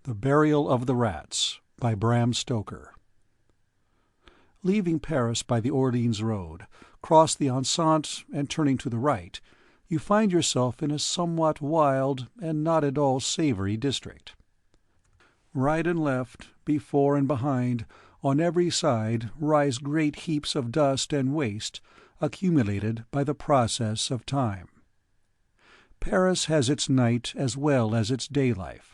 The Burial of the Rats by Bram Stoker. Leaving Paris by the Orleans road, cross the Enceinte, and turning to the right, you find yourself in a somewhat wild and not at all savory district. Right and left, before and behind, on every side rise great heaps of dust and waste, accumulated by the process of time. Paris has its night as well as its day life,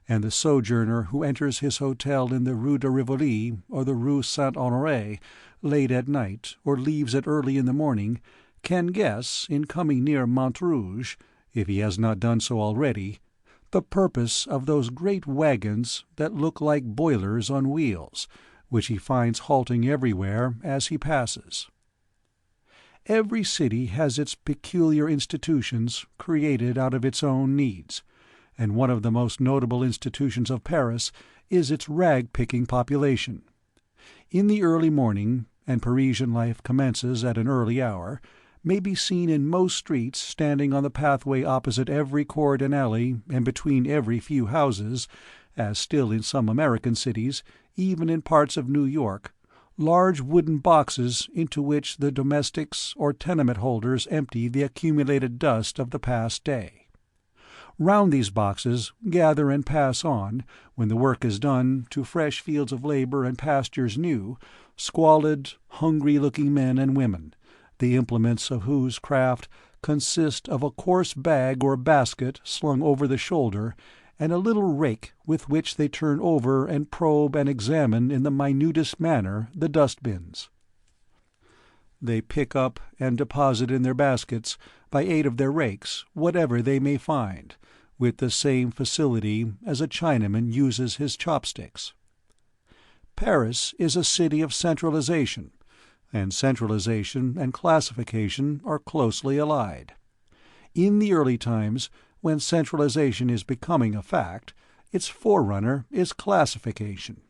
and the sojourner who enters his hotel in the Rue de Rivoli or the Rue Saint-Honoré late at night or leaves it early in the morning can guess, in coming near Montrouge, if he has not done so already, the purpose of those great wagons that look like boilers on wheels, which he finds halting everywhere as he passes. Every city has its peculiar institutions created out of its own needs, and one of the most notable institutions of Paris is its rag-picking population. In the early morning, and Parisian life commences at an early hour, may be seen in most streets standing on the pathway opposite every court and alley and between every few houses, as still in some American cities, even in parts of New York, large wooden boxes into which the domestics or tenement holders empty the accumulated dust of the past day. Round these boxes gather and pass on, when the work is done, to fresh fields of labor and pastures new, squalid, hungry-looking men and women, the implements of whose craft consist of a coarse bag or basket slung over the shoulder, and a little rake with which they turn over and probe and examine in the minutest manner the dust-bins. They pick up and deposit in their baskets, by aid of their rakes, whatever they may find, with the same facility as a Chinaman uses his chopsticks. Paris is a city of centralization, and centralization and classification are closely allied. In the early times, when centralization is becoming a fact, its forerunner is classification.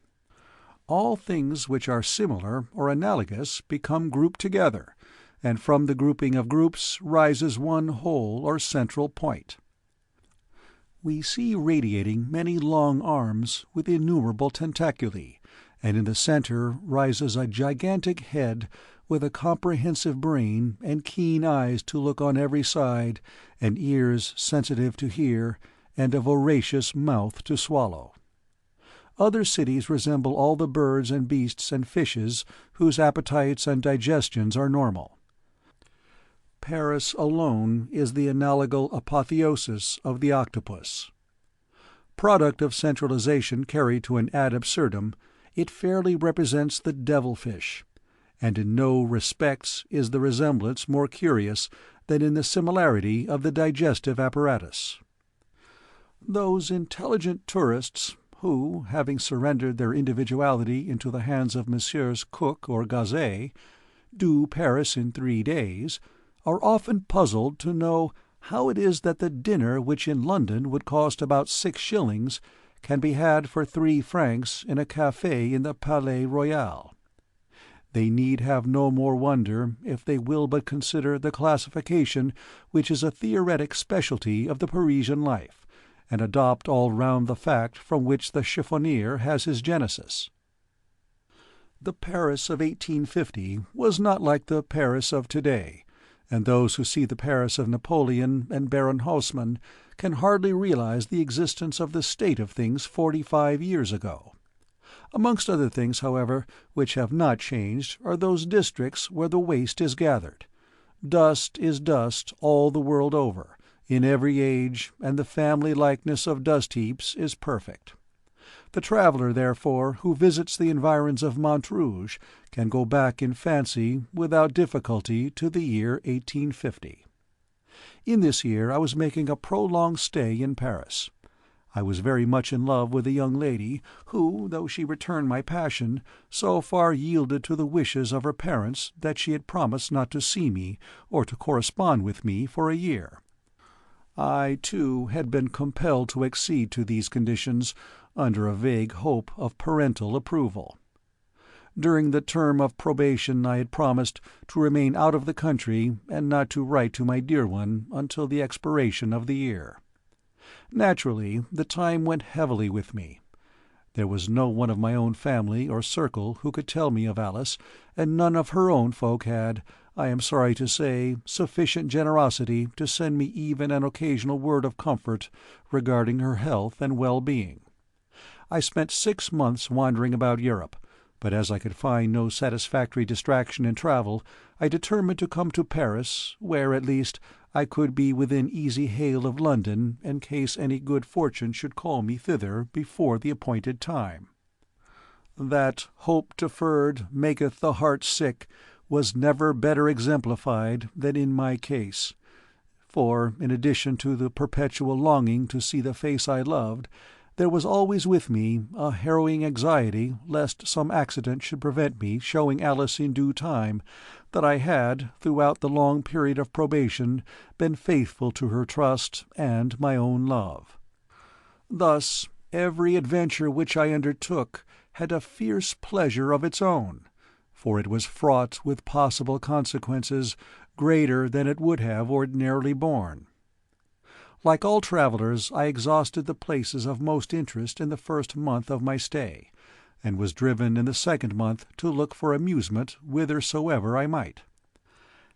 All things which are similar or analogous become grouped together, and from the grouping of groups rises one whole or central point. We see radiating many long arms with innumerable tentaculi, and in the center rises a gigantic head with a comprehensive brain and keen eyes to look on every side, and ears sensitive to hear, and a voracious mouth to swallow. Other cities resemble all the birds and beasts and fishes whose appetites and digestions are normal. Paris alone is the analogal apotheosis of the octopus. Product of centralization carried to an ad absurdum, it fairly represents the devil-fish, and in no respects is the resemblance more curious than in the similarity of the digestive apparatus. Those intelligent tourists who, having surrendered their individuality into the hands of Messrs. Cook or Gauzet, do Paris in 3 days, are often puzzled to know how it is that the dinner which in London would cost about 6 shillings can be had for 3 francs in a café in the Palais Royal. They need have no more wonder if they will but consider the classification which is a theoretic specialty of the Parisian life, and adopt all round the fact from which the chiffonier has his genesis. The Paris of 1850 was not like the Paris of today, and those who see the Paris of Napoleon and Baron Haussmann can hardly realize the existence of the state of things 45 years ago. Amongst other things, however, which have not changed are those districts where the waste is gathered. Dust is dust all the world over, in every age, and the family likeness of dust-heaps is perfect. The traveller, therefore, who visits the environs of Montrouge can go back in fancy without difficulty to the year 1850. In this year I was making a prolonged stay in Paris. I was very much in love with a young lady who, though she returned my passion, so far yielded to the wishes of her parents that she had promised not to see me or to correspond with me for a year. I, too, had been compelled to accede to these conditions, under a vague hope of parental approval. During the term of probation I had promised to remain out of the country and not to write to my dear one until the expiration of the year. Naturally, the time went heavily with me, There was no one of my own family or circle who could tell me of Alice, and none of her own folk had, I am sorry to say, sufficient generosity to send me even an occasional word of comfort regarding her health and well-being. I spent 6 months wandering about Europe, but as I could find no satisfactory distraction in travel, I determined to come to Paris, where, at least, I could be within easy hail of London in case any good fortune should call me thither before the appointed time. That hope deferred maketh the heart sick was never better exemplified than in my case, for, in addition to the perpetual longing to see the face I loved, there was always with me a harrowing anxiety lest some accident should prevent me showing Alice in due time that I had, throughout the long period of probation, been faithful to her trust and my own love. Thus, every adventure which I undertook had a fierce pleasure of its own, for it was fraught with possible consequences greater than it would have ordinarily borne. Like all travellers, I exhausted the places of most interest in the first month of my stay, and was driven in the second month to look for amusement whithersoever I might.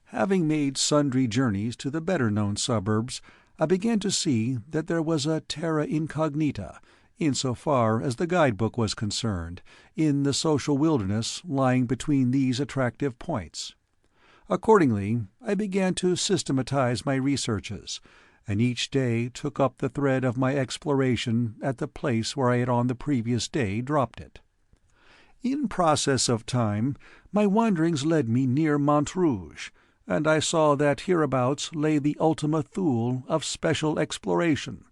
Having made sundry journeys to the better-known suburbs, I began to see that there was a terra incognita, in so far as the guide-book was concerned, in the social wilderness lying between these attractive points. Accordingly, I began to systematize my researches, and each day took up the thread of my exploration at the place where I had on the previous day dropped it. In process of time, my wanderings led me near Montrouge, and I saw that hereabouts lay the Ultima Thule of special exploration,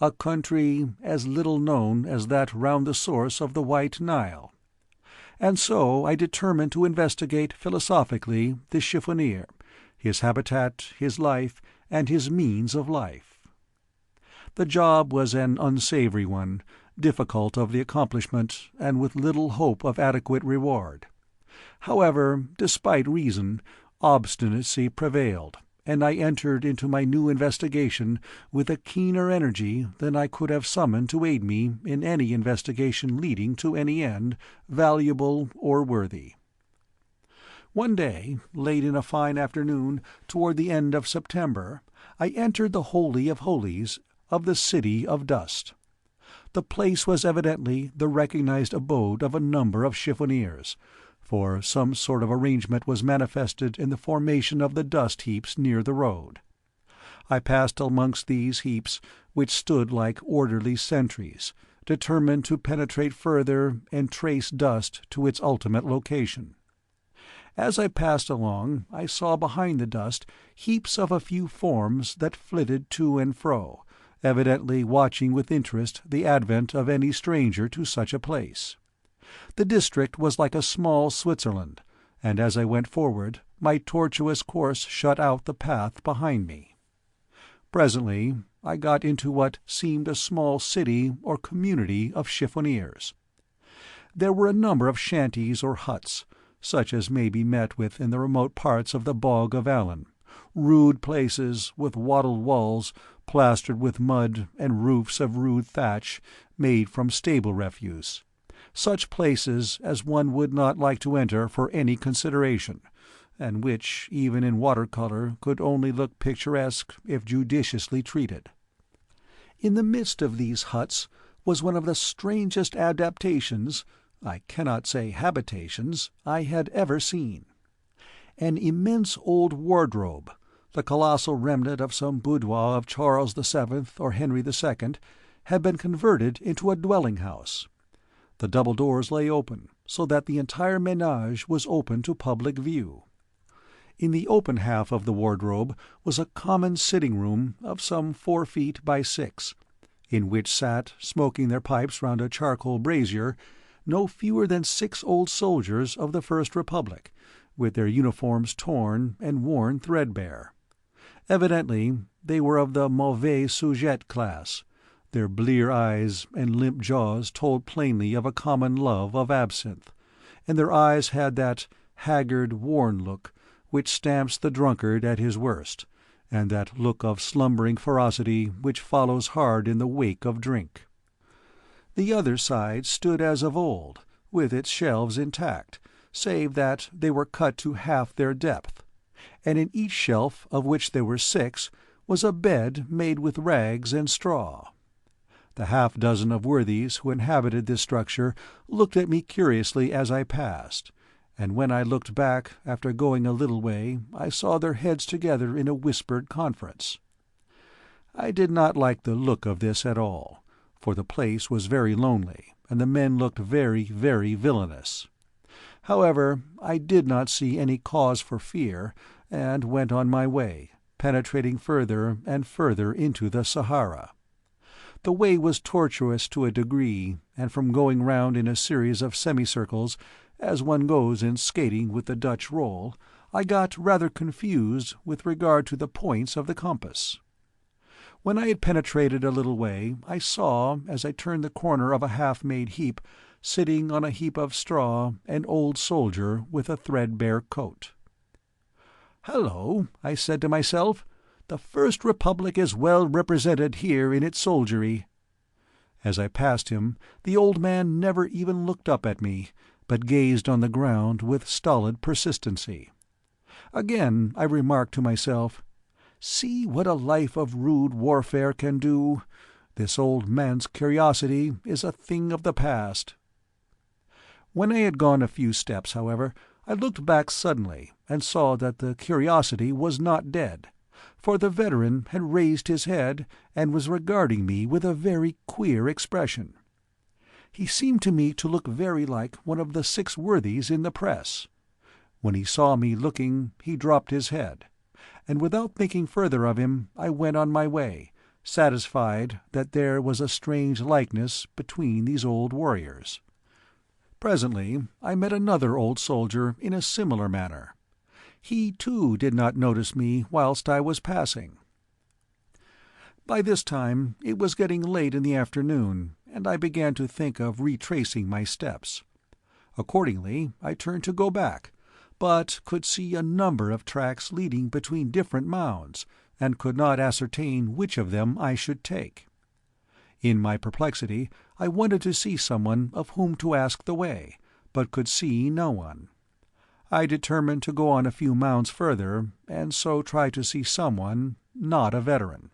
a country as little known as that round the source of the White Nile. And so I determined to investigate philosophically the chiffonier, his habitat, his life, and his means of life. The job was an unsavoury one, difficult of the accomplishment, and with little hope of adequate reward. However, despite reason, obstinacy prevailed, and I entered into my new investigation with a keener energy than I could have summoned to aid me in any investigation leading to any end, valuable or worthy. One day, late in a fine afternoon, toward the end of September, I entered the Holy of Holies of the City of Dust. The place was evidently the recognized abode of a number of chiffoniers, for some sort of arrangement was manifested in the formation of the dust heaps near the road. I passed amongst these heaps, which stood like orderly sentries, determined to penetrate further and trace dust to its ultimate location. As I passed along, I saw behind the dust heaps of a few forms that flitted to and fro, evidently watching with interest the advent of any stranger to such a place. The district was like a small Switzerland, and as I went forward, my tortuous course shut out the path behind me. Presently I got into what seemed a small city or community of chiffoniers. There were a number of shanties or huts, such as may be met with in the remote parts of the Bog of Allen, rude places with wattled walls plastered with mud and roofs of rude thatch made from stable refuse, such places as one would not like to enter for any consideration, and which, even in water-colour, could only look picturesque if judiciously treated. In the midst of these huts was one of the strangest adaptations, I cannot say habitations, I had ever seen. An immense old wardrobe, the colossal remnant of some boudoir of Charles VII or Henry II, had been converted into a dwelling-house. The double doors lay open, so that the entire menage was open to public view. In the open half of the wardrobe was a common sitting-room of some 4 feet by 6, in which sat, smoking their pipes round a charcoal brazier, no fewer than 6 old soldiers of the First Republic, with their uniforms torn and worn threadbare. Evidently they were of the mauvais sujet class. Their blear eyes and limp jaws told plainly of a common love of absinthe, and their eyes had that haggard, worn look which stamps the drunkard at his worst, and that look of slumbering ferocity which follows hard in the wake of drink. The other side stood as of old, with its shelves intact, save that they were cut to half their depth, and in each shelf, of which there were 6, was a bed made with rags and straw. The half-dozen of worthies who inhabited this structure looked at me curiously as I passed, and when I looked back after going a little way I saw their heads together in a whispered conference. I did not like the look of this at all, for the place was very lonely, and the men looked very, very villainous. However, I did not see any cause for fear, and went on my way, penetrating further and further into the Sahara. The way was tortuous to a degree, and from going round in a series of semicircles, as one goes in skating with the Dutch roll, I got rather confused with regard to the points of the compass. When I had penetrated a little way, I saw, as I turned the corner of a half-made heap, sitting on a heap of straw, an old soldier with a threadbare coat. "Hello," I said to myself, "the First Republic is well represented here in its soldiery." As I passed him, the old man never even looked up at me, but gazed on the ground with stolid persistency. Again I remarked to myself, "See what a life of rude warfare can do. This old man's curiosity is a thing of the past." When I had gone a few steps, however, I looked back suddenly and saw that the curiosity was not dead, for the veteran had raised his head and was regarding me with a very queer expression. He seemed to me to look very like one of the 6 worthies in the press. When he saw me looking he dropped his head, and without thinking further of him I went on my way, satisfied that there was a strange likeness between these old warriors. Presently I met another old soldier in a similar manner. He, too, did not notice me whilst I was passing. By this time it was getting late in the afternoon, and I began to think of retracing my steps. Accordingly I turned to go back, but could see a number of tracks leading between different mounds, and could not ascertain which of them I should take. In my perplexity I wanted to see someone of whom to ask the way, but could see no one. I determined to go on a few mounds further, and so try to see someone, not a veteran.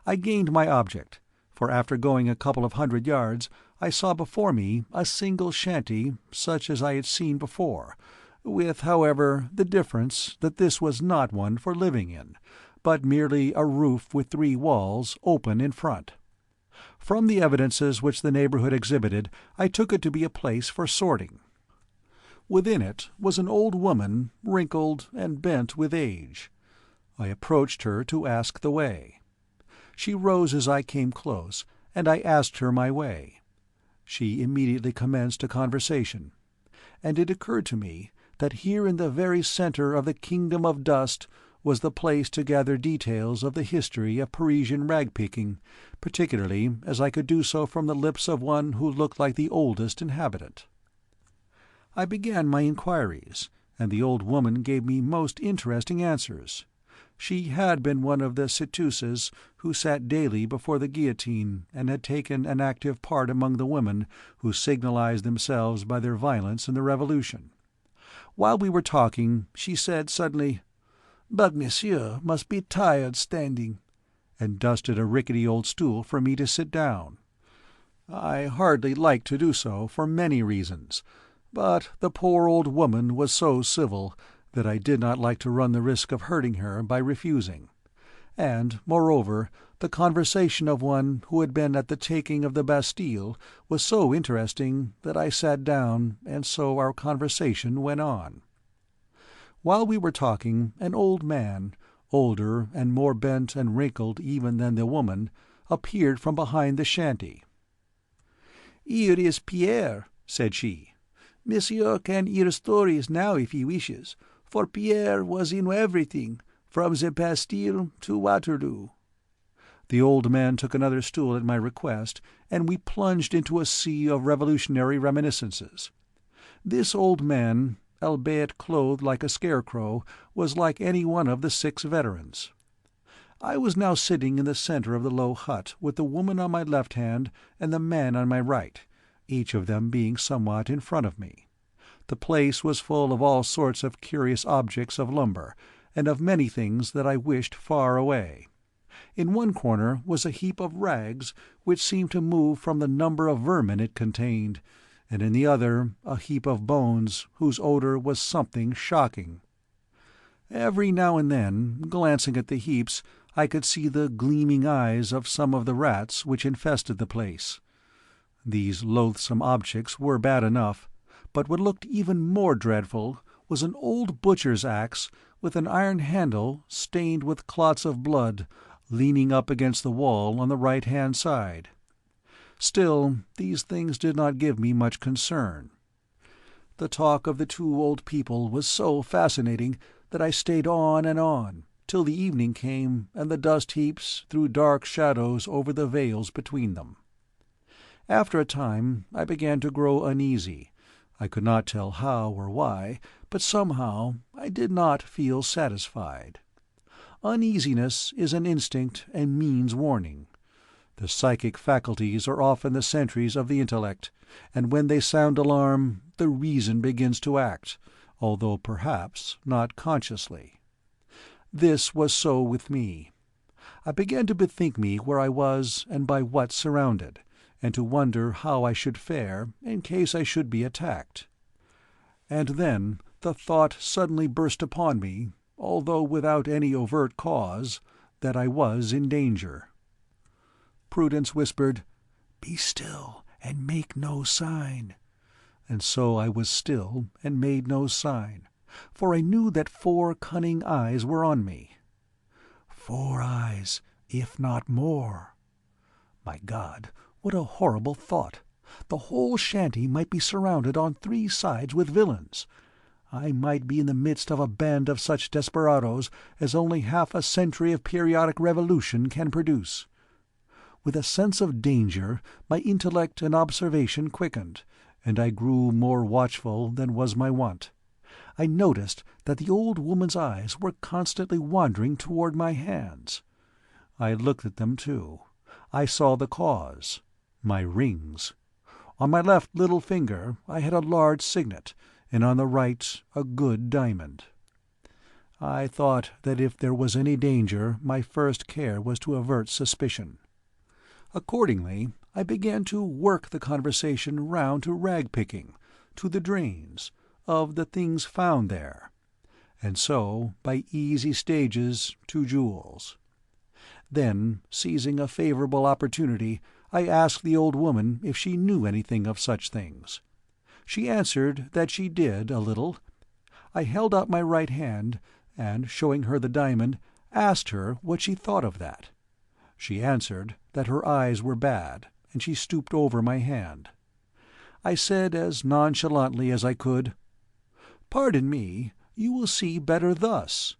I gained my object, for after going a couple of 100 yards I saw before me a single shanty such as I had seen before, with, however, the difference that this was not one for living in, but merely a roof with 3 walls, open in front. From the evidences which the neighbourhood exhibited, I took it to be a place for sorting. Within it was an old woman, wrinkled and bent with age. I approached her to ask the way. She rose as I came close, and I asked her my way. She immediately commenced a conversation, and it occurred to me that here in the very centre of the kingdom of dust was the place to gather details of the history of Parisian rag-picking, particularly as I could do so from the lips of one who looked like the oldest inhabitant. I began my inquiries, and the old woman gave me most interesting answers. She had been one of the citeuses who sat daily before the guillotine, and had taken an active part among the women who signalized themselves by their violence in the Revolution. While we were talking, she said suddenly, "But monsieur must be tired standing," and dusted a rickety old stool for me to sit down. I hardly liked to do so for many reasons, but the poor old woman was so civil that I did not like to run the risk of hurting her by refusing, and, moreover, the conversation of one who had been at the taking of the Bastille was so interesting that I sat down, and so our conversation went on. While we were talking, an old man, older and more bent and wrinkled even than the woman, appeared from behind the shanty. "Here is Pierre," said she. "Monsieur can hear stories now if he wishes, for Pierre was in everything, from the Bastille to Waterloo." The old man took another stool at my request, and we plunged into a sea of revolutionary reminiscences. This old man, albeit clothed like a scarecrow, was like any one of the 6 veterans. I was now sitting in the centre of the low hut with the woman on my left hand and the man on my right, each of them being somewhat in front of me. The place was full of all sorts of curious objects of lumber, and of many things that I wished far away. In one corner was a heap of rags which seemed to move from the number of vermin it contained, and in the other a heap of bones whose odour was something shocking. Every now and then, glancing at the heaps, I could see the gleaming eyes of some of the rats which infested the place. These loathsome objects were bad enough, but what looked even more dreadful was an old butcher's axe with an iron handle stained with clots of blood, leaning up against the wall on the right-hand side. Still, these things did not give me much concern. The talk of the two old people was so fascinating that I stayed on, till the evening came and the dust heaps threw dark shadows over the vales between them. After a time I began to grow uneasy. I could not tell how or why, but somehow I did not feel satisfied. Uneasiness is an instinct and means warning. The psychic faculties are often the sentries of the intellect, and when they sound alarm, the reason begins to act, although perhaps not consciously. This was so with me. I began to bethink me where I was and by what surrounded, and to wonder how I should fare in case I should be attacked. And then the thought suddenly burst upon me, although without any overt cause, that I was in danger. Prudence whispered, "Be still and make no sign." And so I was still and made no sign, for I knew that 4 cunning eyes were on me. 4 eyes, if not more. My God, what a horrible thought! The whole shanty might be surrounded on 3 sides with villains. I might be in the midst of a band of such desperadoes as only half a century of periodic revolution can produce. With a sense of danger, my intellect and observation quickened, and I grew more watchful than was my wont. I noticed that the old woman's eyes were constantly wandering toward my hands. I looked at them too. I saw the cause: my rings. On my left little finger I had a large signet, and on the right a good diamond. I thought that if there was any danger my first care was to avert suspicion. Accordingly, I began to work the conversation round to rag-picking, to the drains, of the things found there, and so, by easy stages, to jewels. Then, seizing a favourable opportunity, I asked the old woman if she knew anything of such things. She answered that she did, a little. I held out my right hand, and, showing her the diamond, asked her what she thought of that. She answered that her eyes were bad, and she stooped over my hand. I said as nonchalantly as I could, "Pardon me, you will see better thus,"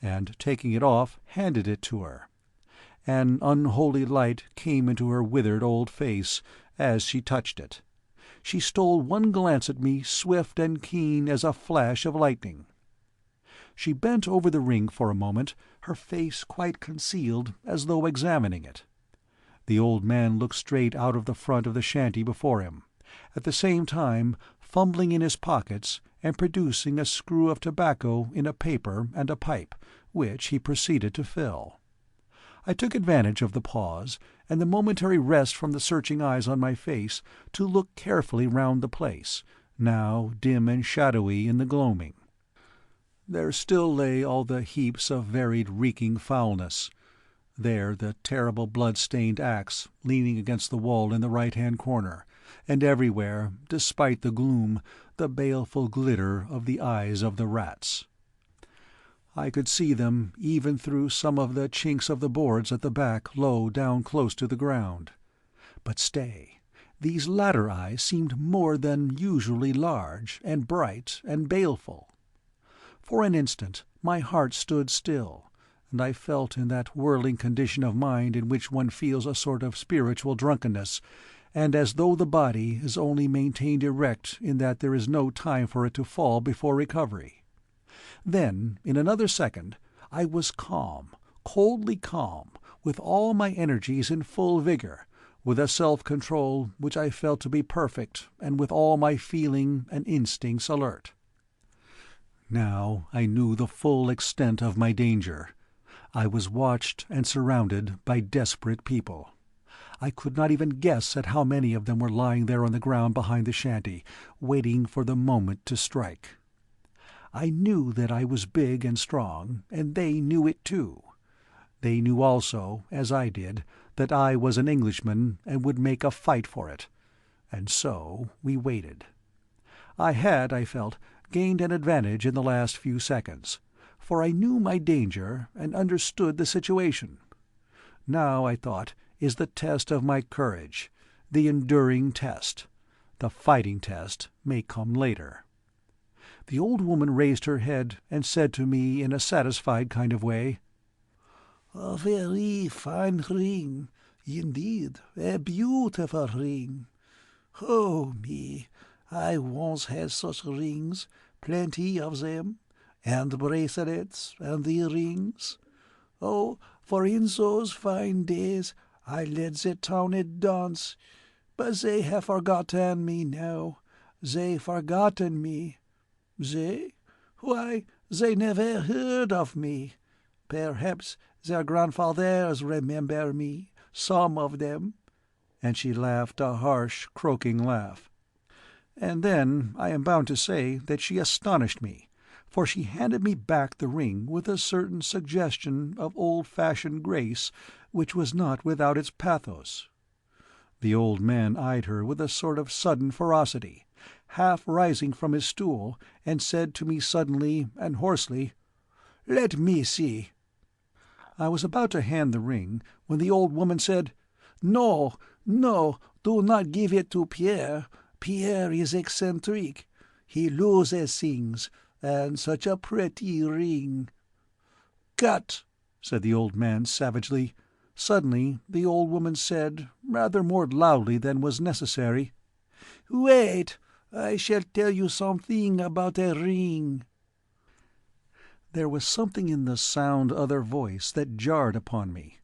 and, taking it off, handed it to her. An unholy light came into her withered old face as she touched it. She stole one glance at me, swift and keen as a flash of lightning. She bent over the ring for a moment, her face quite concealed, as though examining it. The old man looked straight out of the front of the shanty before him, at the same time fumbling in his pockets and producing a screw of tobacco in a paper and a pipe, which he proceeded to fill. I took advantage of the pause, and the momentary rest from the searching eyes on my face, to look carefully round the place, now dim and shadowy in the gloaming. There still lay all the heaps of varied reeking foulness. There the terrible blood-stained axe, leaning against the wall in the right-hand corner, and everywhere, despite the gloom, the baleful glitter of the eyes of the rats. I could see them even through some of the chinks of the boards at the back low down close to the ground. But stay, these latter eyes seemed more than usually large and bright and baleful. For an instant my heart stood still, and I felt in that whirling condition of mind in which one feels a sort of spiritual drunkenness, and as though the body is only maintained erect in that there is no time for it to fall before recovery. Then, in another second, I was calm, coldly calm, with all my energies in full vigour, with a self-control which I felt to be perfect, and with all my feeling and instincts alert. Now I knew the full extent of my danger. I was watched and surrounded by desperate people. I could not even guess at how many of them were lying there on the ground behind the shanty, waiting for the moment to strike. I knew that I was big and strong, and they knew it too. They knew also, as I did, that I was an Englishman and would make a fight for it. And so we waited. I had, I felt, gained an advantage in the last few seconds, for I knew my danger and understood the situation. Now, I thought, is the test of my courage, the enduring test. The fighting test may come later. The old woman raised her head and said to me in a satisfied kind of way, "A very fine ring, indeed, a beautiful ring. Oh me, I once had such rings, plenty of them, and bracelets and earrings. Oh, for in those fine days I led the town a dance, but they have forgotten me now, they forgotten me. They? Why, they never heard of me. Perhaps their grandfathers remember me, some of them." And she laughed a harsh, croaking laugh. And then I am bound to say that she astonished me, for she handed me back the ring with a certain suggestion of old-fashioned grace which was not without its pathos. The old man eyed her with a sort of sudden ferocity, half rising from his stool, and said to me suddenly and hoarsely, "Let me see." I was about to hand the ring when the old woman said, "No, no, do not give it to Pierre. Pierre is eccentric. He loses things, and such a pretty ring." "Cut!" said the old man savagely. Suddenly the old woman said, rather more loudly than was necessary, "Wait! I shall tell you something about a ring." There was something in the sound of her voice that jarred upon me.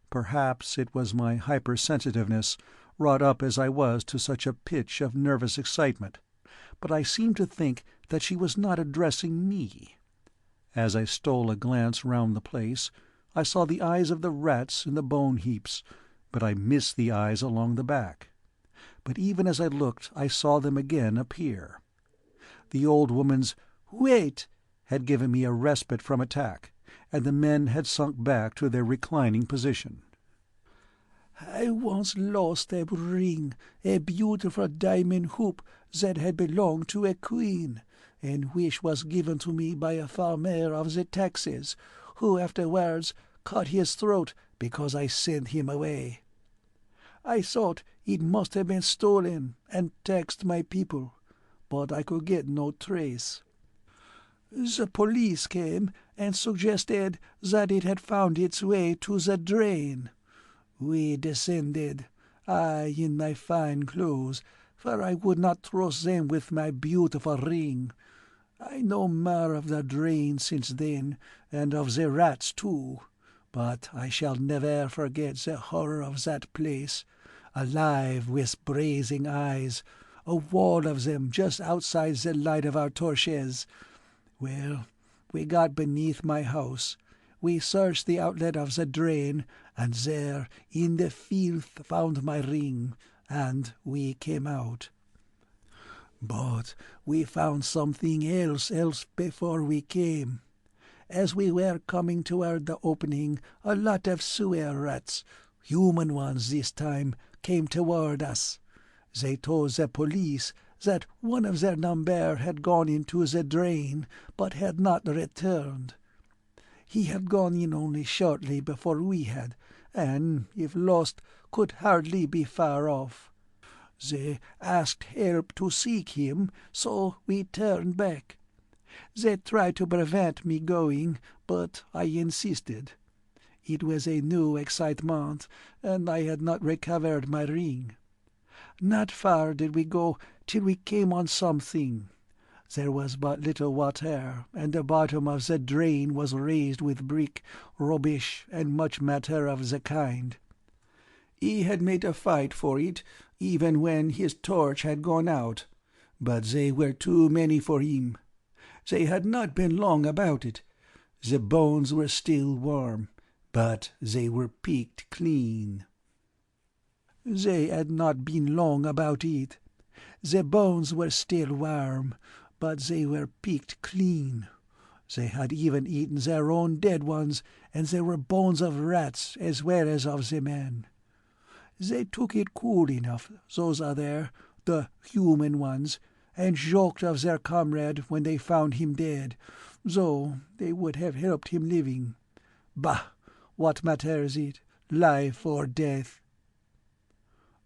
Perhaps it was my hypersensitiveness, wrought up as I was to such a pitch of nervous excitement, but I seemed to think that she was not addressing me. As I stole a glance round the place, I saw the eyes of the rats in the bone-heaps, but I missed the eyes along the back. But even as I looked I saw them again appear. The old woman's "Wait!" had given me a respite from attack, and the men had sunk back to their reclining position. "I once lost a ring, a beautiful diamond hoop that had belonged to a queen, and which was given to me by a farmer of the taxes, who afterwards cut his throat because I sent him away. I thought it must have been stolen, and taxed my people, but I could get no trace. The police came and suggested that it had found its way to the drain. We descended, I in my fine clothes, for I would not trust them with my beautiful ring. I know more of the drain since then, and of the rats too, but I shall never forget the horror of that place, alive with blazing eyes, a wall of them just outside the light of our torches. Well, we got beneath my house. We searched the outlet of the drain, and there, in the filth, found my ring, and we came out. But we found something else before we came. As we were coming toward the opening, a lot of sewer rats, human ones this time, came toward us. They told the police that one of their number had gone into the drain, but had not returned. He had gone in only shortly before we had, and, if lost, could hardly be far off. They asked help to seek him, so we turned back. They tried to prevent me going, but I insisted. It was a new excitement, and I had not recovered my ring. Not far did we go till we came on something. There was but little water, and the bottom of the drain was raised with brick, rubbish, and much matter of the kind. He had made a fight for it, even when his torch had gone out, but they were too many for him. They had not been long about it. The bones were still warm, but they were picked clean. They had not been long about it. The bones were still warm, but they were picked clean. They had even eaten their own dead ones, and there were bones of rats as well as of the men. They took it cool enough, those other, the human ones, and joked of their comrade when they found him dead, though they would have helped him living. Bah! What matters it, life or death?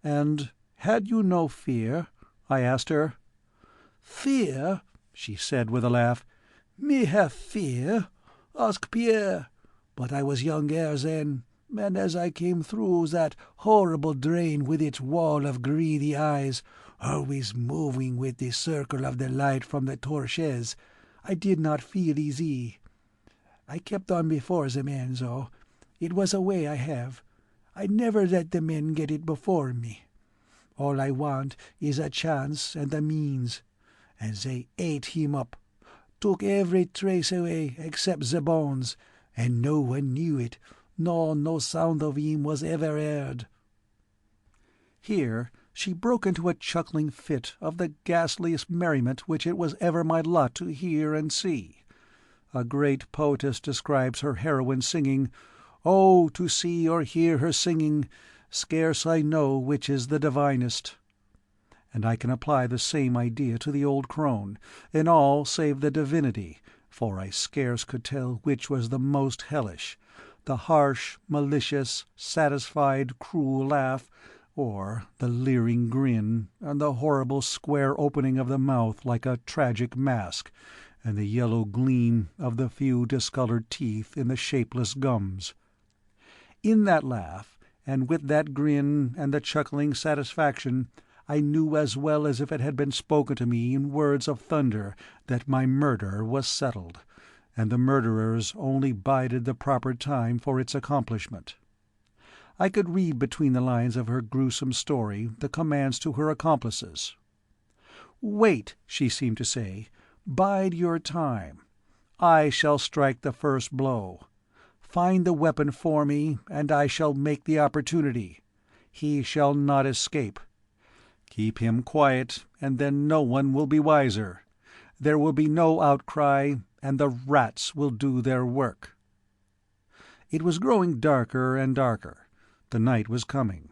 "And had you no fear?" I asked her. "Fear?" she said with a laugh. "Me have fear? Ask Pierre. But I was younger then, and as I came through that horrible drain with its wall of greedy eyes, always moving with the circle of the light from the torches, I did not feel easy. I kept on before the men, though. It was a way I have. I never let the men get it before me. All I want is a chance and the means. And they ate him up, took every trace away except the bones, and no one knew it, nor no sound of him was ever heard." Here she broke into a chuckling fit of the ghastliest merriment which it was ever my lot to hear and see. A great poetess describes her heroine singing, "Oh, to see or hear her singing, scarce I know which is the divinest." And I can apply the same idea to the old crone, in all save the divinity, for I scarce could tell which was the most hellish, the harsh, malicious, satisfied, cruel laugh, or the leering grin, and the horrible square opening of the mouth like a tragic mask, and the yellow gleam of the few discoloured teeth in the shapeless gums. In that laugh, and with that grin and the chuckling satisfaction, I knew as well as if it had been spoken to me in words of thunder that my murder was settled, and the murderers only bided the proper time for its accomplishment. I could read between the lines of her gruesome story the commands to her accomplices. "Wait," she seemed to say, "bide your time. I shall strike the first blow. Find the weapon for me, and I shall make the opportunity. He shall not escape. Keep him quiet, and then no one will be wiser. There will be no outcry, and the rats will do their work." It was growing darker and darker. The night was coming.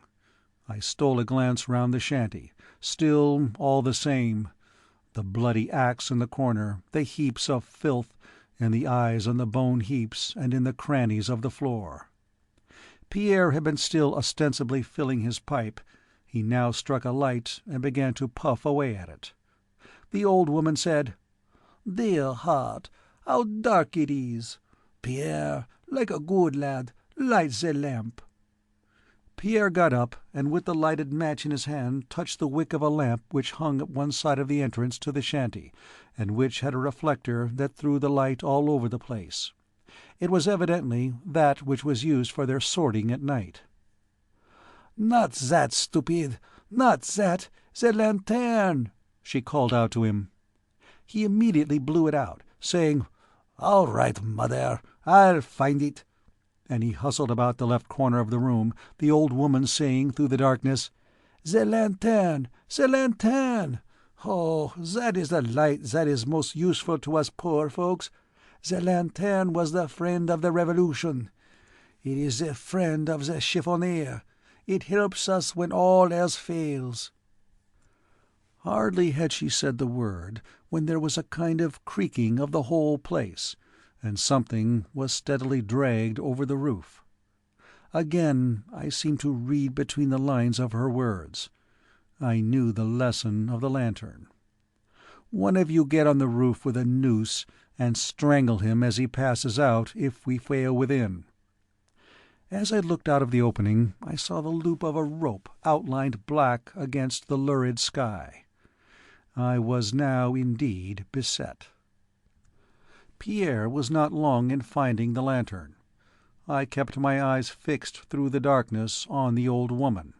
I stole a glance round the shanty. Still all the same. The bloody axe in the corner, the heaps of filth, and the eyes on the bone heaps and in the crannies of the floor. Pierre had been still ostensibly filling his pipe. He now struck a light and began to puff away at it. The old woman said, "Dear heart, how dark it is! Pierre, like a good lad, light the lamp." Pierre got up, and with the lighted match in his hand touched the wick of a lamp which hung at one side of the entrance to the shanty, and which had a reflector that threw the light all over the place. It was evidently that which was used for their sorting at night. "Not that, stupid! Not that! The lantern!" she called out to him. He immediately blew it out, saying, "All right, mother, I'll find it." And he hustled about the left corner of the room, the old woman saying through the darkness, "The lantern! The lantern! Oh, that is the light that is most useful to us poor folks. The lantern was the friend of the Revolution. It is the friend of the chiffonnier. It helps us when all else fails." Hardly had she said the word when there was a kind of creaking of the whole place, and something was steadily dragged over the roof. Again I seemed to read between the lines of her words. I knew the lesson of the lantern. One of you get on the roof with a noose and strangle him as he passes out if we fail within. As I looked out of the opening I saw the loop of a rope outlined black against the lurid sky. I was now indeed beset. Pierre was not long in finding the lantern. I kept my eyes fixed through the darkness on the old woman.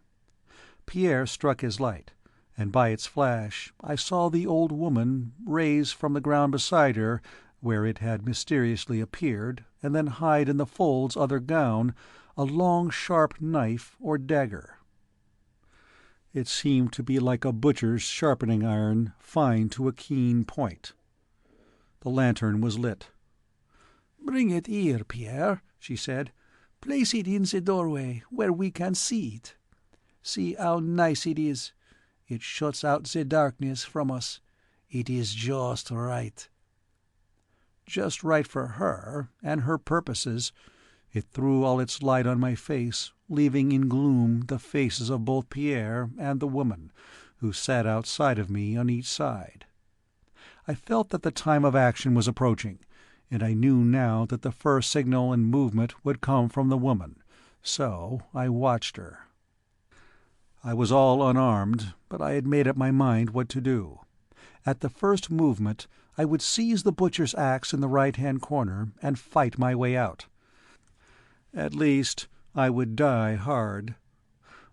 Pierre struck his light, and by its flash I saw the old woman raise from the ground beside her, where it had mysteriously appeared, and then hide in the folds of her gown, a long sharp knife or dagger. It seemed to be like a butcher's sharpening iron, fine to a keen point. The lantern was lit. "Bring it here, Pierre," she said. "Place it in the doorway, where we can see it. See how nice it is. It shuts out the darkness from us. It is just right." Just right for her and her purposes. It threw all its light on my face, leaving in gloom the faces of both Pierre and the woman, who sat outside of me on each side. I felt that the time of action was approaching, and I knew now that the first signal and movement would come from the woman, so I watched her. I was all unarmed, but I had made up my mind what to do. At the first movement I would seize the butcher's axe in the right-hand corner and fight my way out. At least, I would die hard.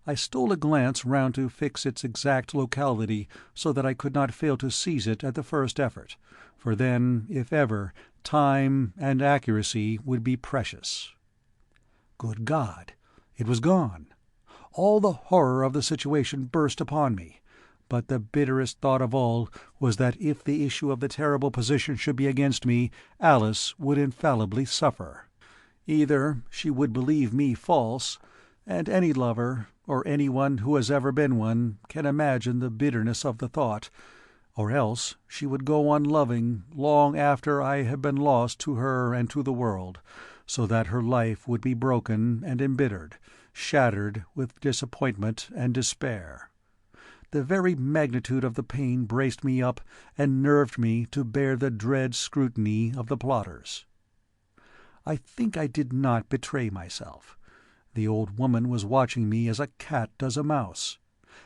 I stole a glance round to fix its exact locality so that I could not fail to seize it at the first effort, for then, if ever, time and accuracy would be precious. Good God! It was gone! All the horror of the situation burst upon me, but the bitterest thought of all was that if the issue of the terrible position should be against me, Alice would infallibly suffer. Either she would believe me false, and any lover, or anyone who has ever been one, can imagine the bitterness of the thought, or else she would go on loving long after I have been lost to her and to the world, so that her life would be broken and embittered, shattered with disappointment and despair. The very magnitude of the pain braced me up and nerved me to bear the dread scrutiny of the plotters. I think I did not betray myself. The old woman was watching me as a cat does a mouse.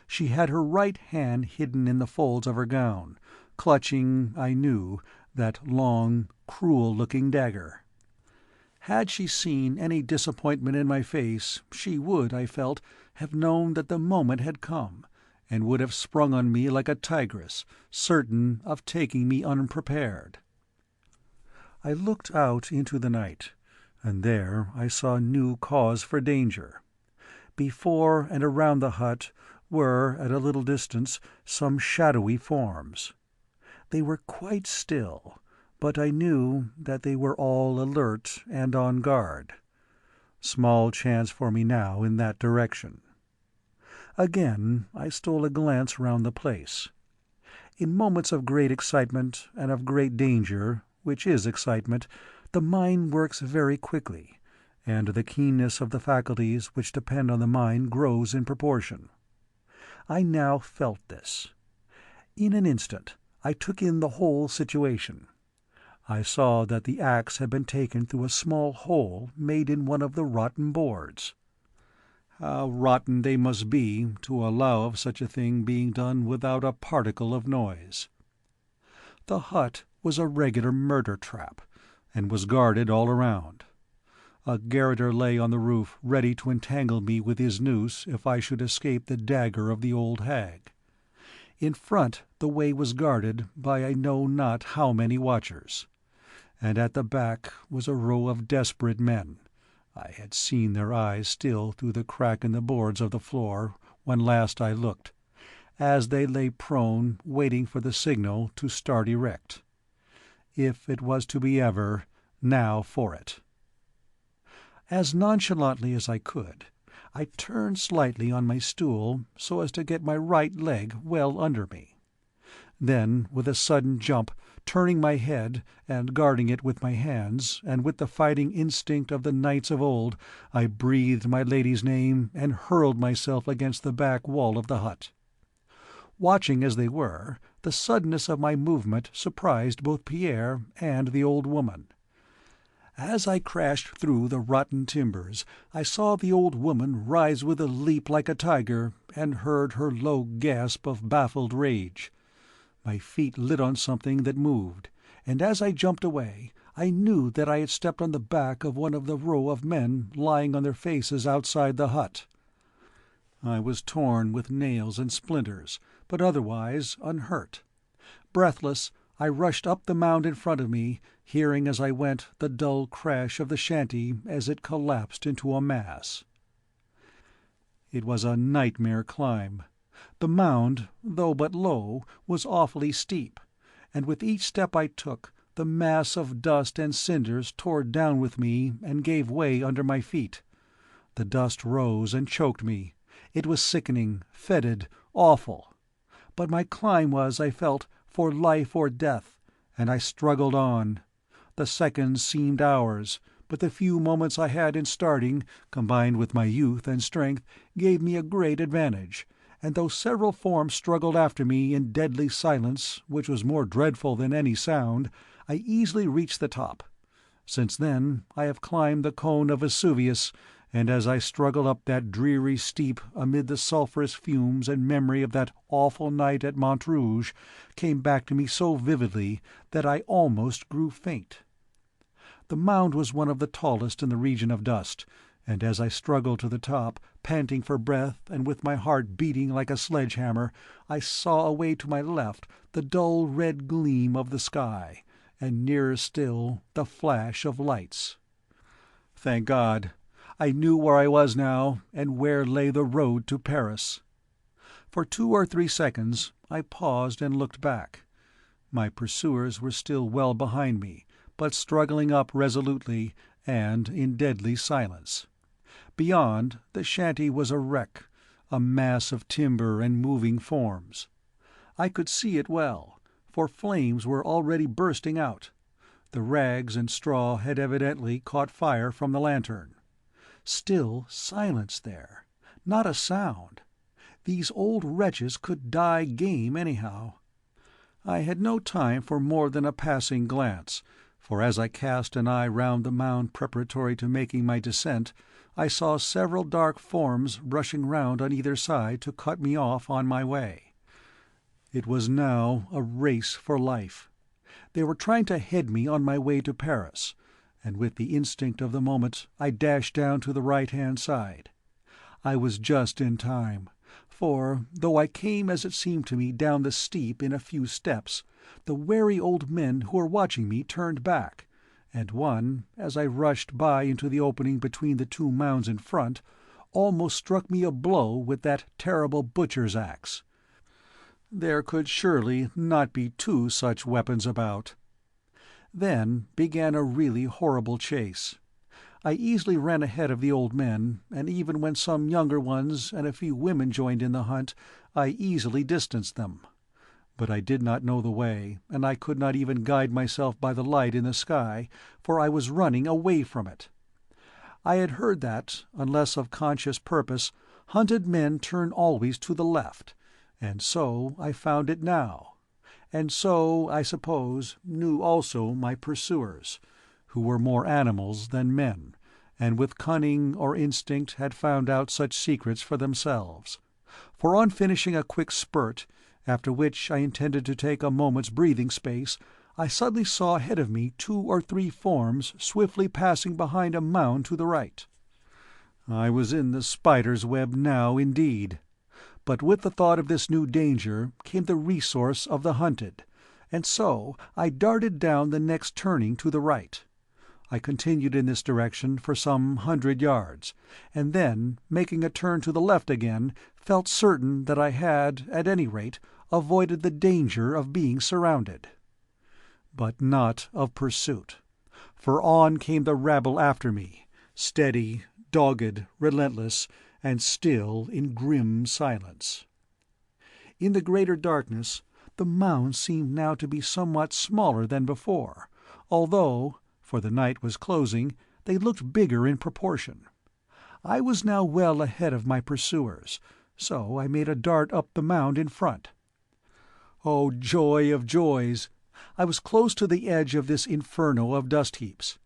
She had her right hand hidden in the folds of her gown, clutching, I knew, that long, cruel-looking dagger. Had she seen any disappointment in my face, she would, I felt, have known that the moment had come, and would have sprung on me like a tigress, certain of taking me unprepared. I looked out into the night, and there I saw new cause for danger. Before and around the hut were, at a little distance, some shadowy forms. They were quite still, but I knew that they were all alert and on guard. Small chance for me now in that direction. Again I stole a glance round the place. In moments of great excitement and of great danger, which is excitement, the mind works very quickly, and the keenness of the faculties which depend on the mind grows in proportion. I now felt this. In an instant I took in the whole situation. I saw that the axe had been taken through a small hole made in one of the rotten boards. How rotten they must be to allow of such a thing being done without a particle of noise. The hut was a regular murder trap, and was guarded all around. A garroter lay on the roof ready to entangle me with his noose if I should escape the dagger of the old hag. In front the way was guarded by I know not how many watchers, and at the back was a row of desperate men. I had seen their eyes still through the crack in the boards of the floor when last I looked, as they lay prone waiting for the signal to start erect. If it was to be ever, now for it. As nonchalantly as I could, I turned slightly on my stool so as to get my right leg well under me. Then, with a sudden jump, turning my head and guarding it with my hands, and with the fighting instinct of the knights of old, I breathed my lady's name and hurled myself against the back wall of the hut. Watching as they were, the suddenness of my movement surprised both Pierre and the old woman. As I crashed through the rotten timbers, I saw the old woman rise with a leap like a tiger, and heard her low gasp of baffled rage. My feet lit on something that moved, and as I jumped away, I knew that I had stepped on the back of one of the row of men lying on their faces outside the hut. I was torn with nails and splinters, but otherwise unhurt. Breathless, I rushed up the mound in front of me, hearing as I went the dull crash of the shanty as it collapsed into a mass. It was a nightmare climb. The mound, though but low, was awfully steep, and with each step I took, the mass of dust and cinders tore down with me and gave way under my feet. The dust rose and choked me. It was sickening, fetid, awful. But my climb was, I felt, for life or death, and I struggled on. The seconds seemed hours, but the few moments I had in starting, combined with my youth and strength, gave me a great advantage, and though several forms struggled after me in deadly silence which was more dreadful than any sound, I easily reached the top. Since then I have climbed the cone of Vesuvius, and as I struggled up that dreary steep amid the sulphurous fumes and memory of that awful night at Montrouge came back to me so vividly that I almost grew faint. The mound was one of the tallest in the region of dust, and as I struggled to the top, panting for breath and with my heart beating like a sledge-hammer, I saw away to my left the dull red gleam of the sky, and nearer still the flash of lights. Thank God! I knew where I was now, and where lay the road to Paris. For 2 or 3 seconds I paused and looked back. My pursuers were still well behind me, but struggling up resolutely, and in deadly silence. Beyond, the shanty was a wreck, a mass of timber and moving forms. I could see it well, for flames were already bursting out. The rags and straw had evidently caught fire from the lantern. Still silence there, not a sound. These old wretches could die game anyhow. I had no time for more than a passing glance, for as I cast an eye round the mound preparatory to making my descent, I saw several dark forms rushing round on either side to cut me off on my way. It was now a race for life. They were trying to head me on my way to Paris, and with the instinct of the moment I dashed down to the right-hand side. I was just in time, for, though I came as it seemed to me down the steep in a few steps, the wary old men who were watching me turned back, and one, as I rushed by into the opening between the 2 mounds in front, almost struck me a blow with that terrible butcher's axe. There could surely not be 2 such weapons about. Then began a really horrible chase. I easily ran ahead of the old men, and even when some younger ones and a few women joined in the hunt, I easily distanced them. But I did not know the way, and I could not even guide myself by the light in the sky, for I was running away from it. I had heard that, unless of conscious purpose, hunted men turn always to the left, and so I found it now. And so, I suppose, knew also my pursuers, who were more animals than men, and with cunning or instinct had found out such secrets for themselves. For on finishing a quick spurt, after which I intended to take a moment's breathing space, I suddenly saw ahead of me 2 or 3 forms swiftly passing behind a mound to the right. I was in the spider's web now, indeed. But with the thought of this new danger came the resource of the hunted, and so I darted down the next turning to the right. I continued in this direction for some 100 yards, and then, making a turn to the left again, felt certain that I had, at any rate, avoided the danger of being surrounded. But not of pursuit, for on came the rabble after me, steady, dogged, relentless, and still in grim silence. In the greater darkness, the mounds seemed now to be somewhat smaller than before, although, for the night was closing, they looked bigger in proportion. I was now well ahead of my pursuers, so I made a dart up the mound in front. Oh, joy of joys! I was close to the edge of this inferno of dust-heaps.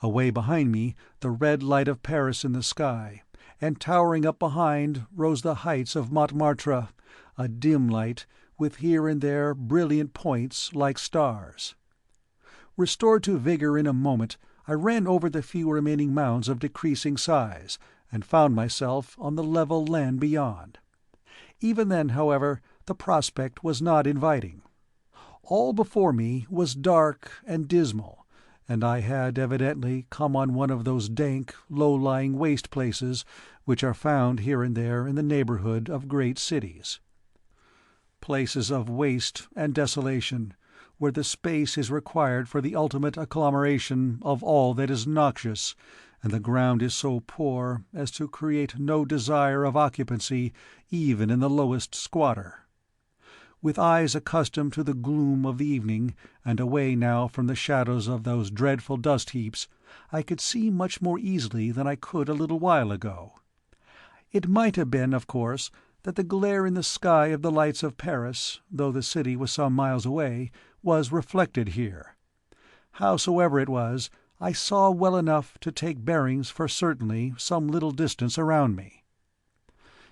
Away behind me, the red light of Paris in the sky, and towering up behind rose the heights of Montmartre, a dim light with here and there brilliant points like stars. Restored to vigor in a moment, I ran over the few remaining mounds of decreasing size, and found myself on the level land beyond. Even then, however, the prospect was not inviting. All before me was dark and dismal, and I had evidently come on one of those dank, low-lying waste places which are found here and there in the neighbourhood of great cities. Places of waste and desolation, where the space is required for the ultimate agglomeration of all that is noxious, and the ground is so poor as to create no desire of occupancy even in the lowest squatter. With eyes accustomed to the gloom of the evening, and away now from the shadows of those dreadful dust-heaps, I could see much more easily than I could a little while ago. It might have been, of course, that the glare in the sky of the lights of Paris, though the city was some miles away, was reflected here. Howsoever it was, I saw well enough to take bearings for certainly some little distance around me.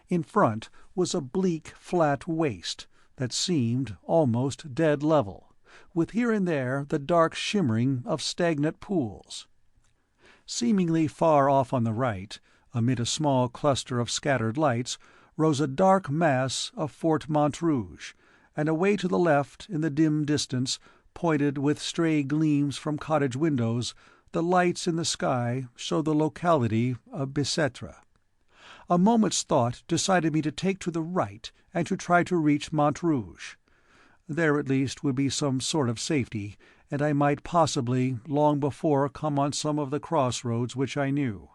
In front was a bleak, flat waste that seemed almost dead level, with here and there the dark shimmering of stagnant pools. Seemingly far off on the right, amid a small cluster of scattered lights, rose a dark mass of Fort Montrouge, and away to the left in the dim distance, pointed with stray gleams from cottage windows, the lights in the sky showed the locality of Bicêtre. A moment's thought decided me to take to the right and to try to reach Montrouge. There at least would be some sort of safety, and I might possibly long before come on some of the cross-roads which I knew.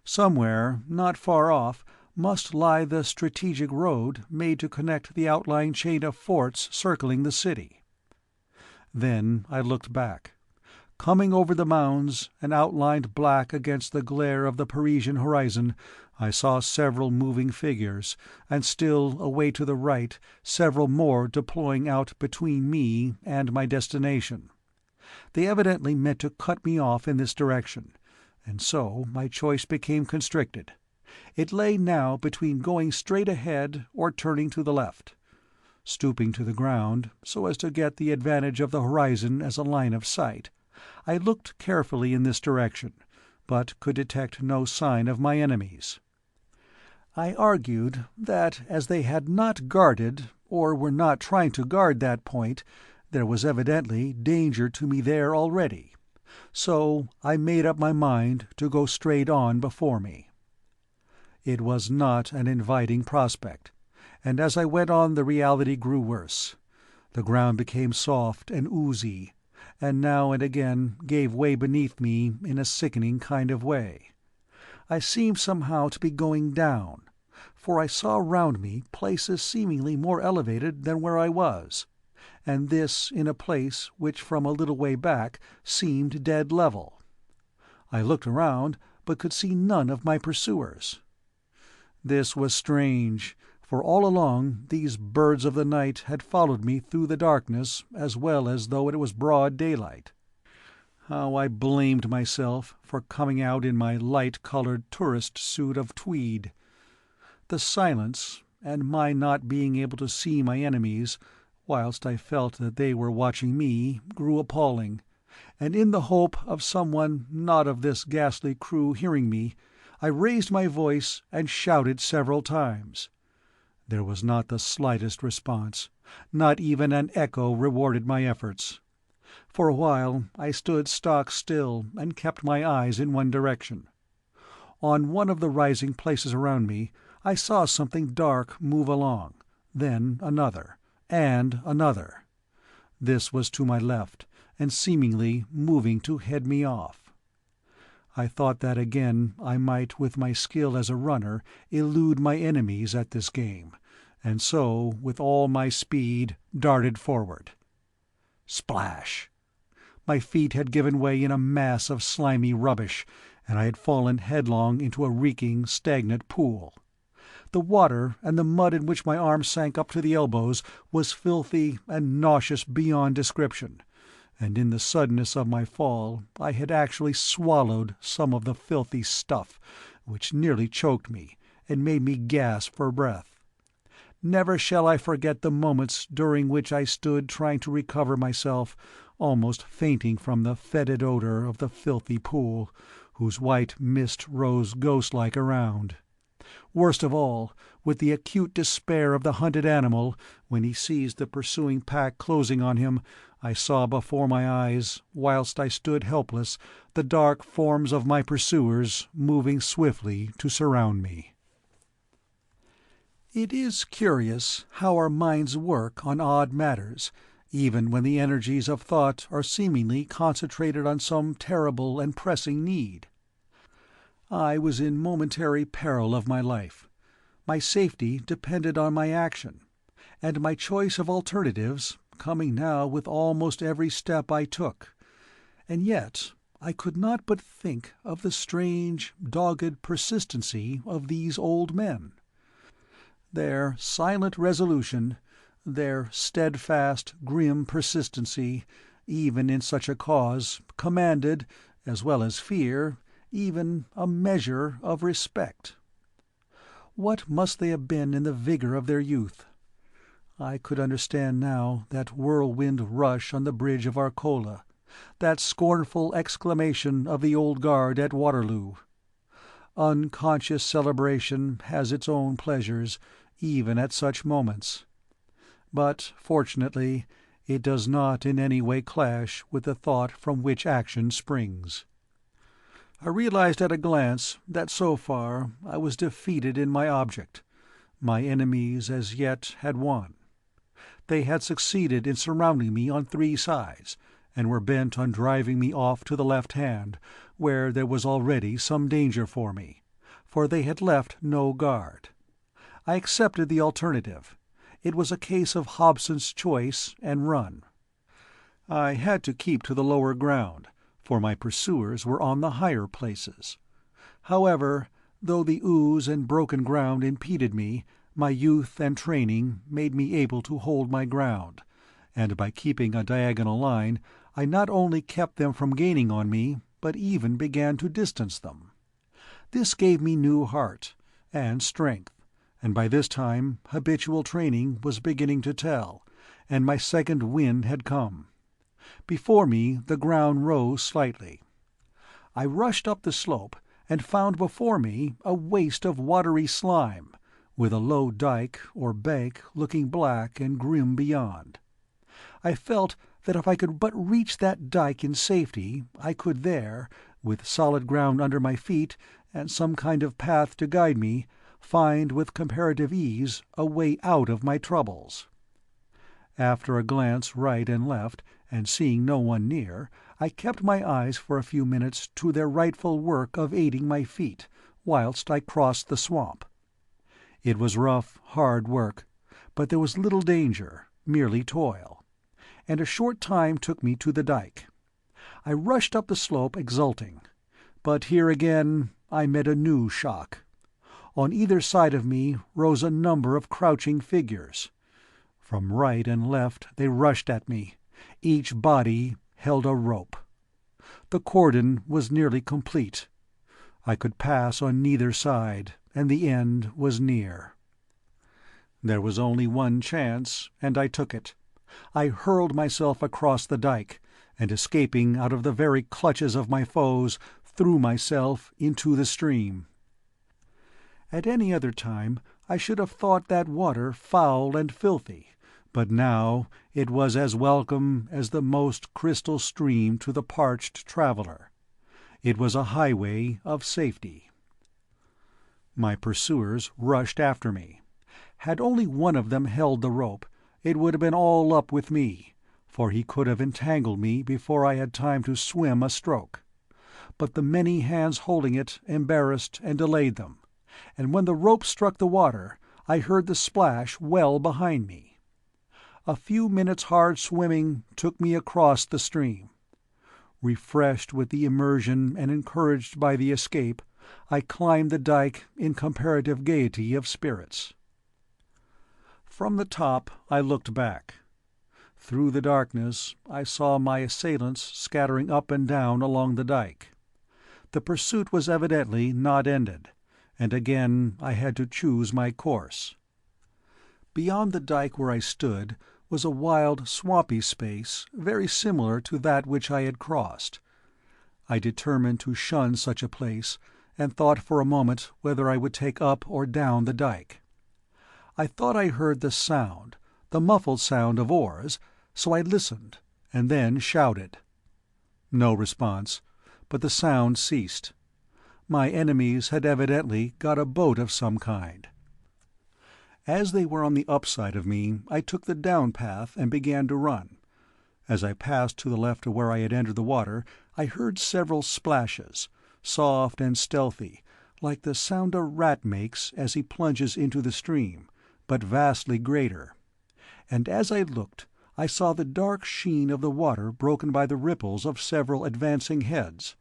Somewhere, not far off, must lie the strategic road made to connect the outlying chain of forts circling the city. Then I looked back. Coming over the mounds, and outlined black against the glare of the Parisian horizon, I saw several moving figures, and still away to the right several more deploying out between me and my destination. They evidently meant to cut me off in this direction, and so my choice became constricted. It lay now between going straight ahead or turning to the left. Stooping to the ground, so as to get the advantage of the horizon as a line of sight, I looked carefully in this direction, but could detect no sign of my enemies. I argued that as they had not guarded, or were not trying to guard that point, there was evidently danger to me there already, so I made up my mind to go straight on before me. It was not an inviting prospect, and as I went on the reality grew worse. The ground became soft and oozy, and now and again gave way beneath me in a sickening kind of way. I seemed somehow to be going down, for I saw round me places seemingly more elevated than where I was, and this in a place which from a little way back seemed dead level. I looked around, but could see none of my pursuers. This was strange, for all along these birds of the night had followed me through the darkness as well as though it was broad daylight. How I blamed myself for coming out in my light-coloured tourist suit of tweed. The silence, and my not being able to see my enemies, whilst I felt that they were watching me, grew appalling, and in the hope of someone not of this ghastly crew hearing me, I raised my voice and shouted several times. There was not the slightest response, not even an echo rewarded my efforts. For a while I stood stock still and kept my eyes in one direction. On one of the rising places around me I saw something dark move along, then another, and another. This was to my left, and seemingly moving to head me off. I thought that again I might with my skill as a runner elude my enemies at this game, and so with all my speed darted forward. Splash! My feet had given way in a mass of slimy rubbish, and I had fallen headlong into a reeking, stagnant pool. The water, and the mud in which my arms sank up to the elbows, was filthy and nauseous beyond description, and in the suddenness of my fall I had actually swallowed some of the filthy stuff, which nearly choked me, and made me gasp for breath. Never shall I forget the moments during which I stood trying to recover myself, almost fainting from the fetid odor of the filthy pool, whose white mist rose ghost-like around. Worst of all, with the acute despair of the hunted animal, when he sees the pursuing pack closing on him, I saw before my eyes, whilst I stood helpless, the dark forms of my pursuers moving swiftly to surround me. It is curious how our minds work on odd matters, even when the energies of thought are seemingly concentrated on some terrible and pressing need. I was in momentary peril of my life. My safety depended on my action, and my choice of alternatives coming now with almost every step I took. And yet I could not but think of the strange, dogged persistency of these old men. Their silent resolution, their steadfast, grim persistency, even in such a cause, commanded, as well as fear, even a measure of respect. What must they have been in the vigor of their youth? I could understand now that whirlwind rush on the bridge of Arcola, that scornful exclamation of the Old Guard at Waterloo. Unconscious celebration has its own pleasures, even at such moments. But, fortunately, it does not in any way clash with the thought from which action springs. I realized at a glance that so far I was defeated in my object. My enemies as yet had won. They had succeeded in surrounding me on 3 sides, and were bent on driving me off to the left hand, where there was already some danger for me, for they had left no guard. I accepted the alternative. It was a case of Hobson's choice and run. I had to keep to the lower ground, for my pursuers were on the higher places. However, though the ooze and broken ground impeded me, my youth and training made me able to hold my ground, and by keeping a diagonal line I not only kept them from gaining on me, but even began to distance them. This gave me new heart and strength, and by this time habitual training was beginning to tell, and my second wind had come. Before me the ground rose slightly. I rushed up the slope, and found before me a waste of watery slime, with a low dike or bank looking black and grim beyond. I felt that if I could but reach that dike in safety, I could there, with solid ground under my feet and some kind of path to guide me, find with comparative ease a way out of my troubles. After a glance right and left, and seeing no one near, I kept my eyes for a few minutes to their rightful work of aiding my feet, whilst I crossed the swamp. It was rough, hard work, but there was little danger, merely toil, and a short time took me to the dike. I rushed up the slope exulting, but here again I met a new shock. On either side of me rose a number of crouching figures. From right and left they rushed at me. Each body held a rope. The cordon was nearly complete. I could pass on neither side, and the end was near. There was only one chance, and I took it. I hurled myself across the dike, and escaping out of the very clutches of my foes, threw myself into the stream. At any other time I should have thought that water foul and filthy, but now it was as welcome as the most crystal stream to the parched traveller. It was a highway of safety. My pursuers rushed after me. Had only one of them held the rope, it would have been all up with me, for he could have entangled me before I had time to swim a stroke. But the many hands holding it embarrassed and delayed them, and when the rope struck the water, I heard the splash well behind me. A few minutes' hard swimming took me across the stream. Refreshed with the immersion and encouraged by the escape, I climbed the dike in comparative gaiety of spirits. From the top I looked back. Through the darkness I saw my assailants scattering up and down along the dike. The pursuit was evidently not ended, and again I had to choose my course. Beyond the dyke where I stood was a wild, swampy space very similar to that which I had crossed. I determined to shun such a place, and thought for a moment whether I would take up or down the dyke. I thought I heard the sound, the muffled sound of oars, so I listened, and then shouted. No response, but the sound ceased. My enemies had evidently got a boat of some kind. As they were on the upside of me, I took the down path and began to run. As I passed to the left of where I had entered the water, I heard several splashes, soft and stealthy, like the sound a rat makes as he plunges into the stream, but vastly greater. And as I looked, I saw the dark sheen of the water broken by the ripples of several advancing heads.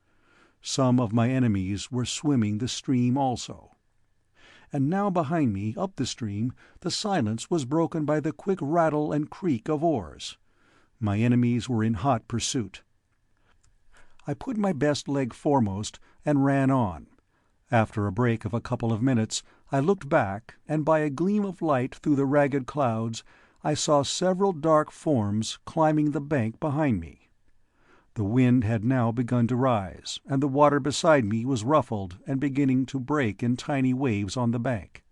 Some of my enemies were swimming the stream also. And now behind me, up the stream, the silence was broken by the quick rattle and creak of oars. My enemies were in hot pursuit. I put my best leg foremost and ran on. After a break of a couple of minutes, I looked back, and by a gleam of light through the ragged clouds, I saw several dark forms climbing the bank behind me. The wind had now begun to rise, and the water beside me was ruffled and beginning to break in tiny waves on the bank.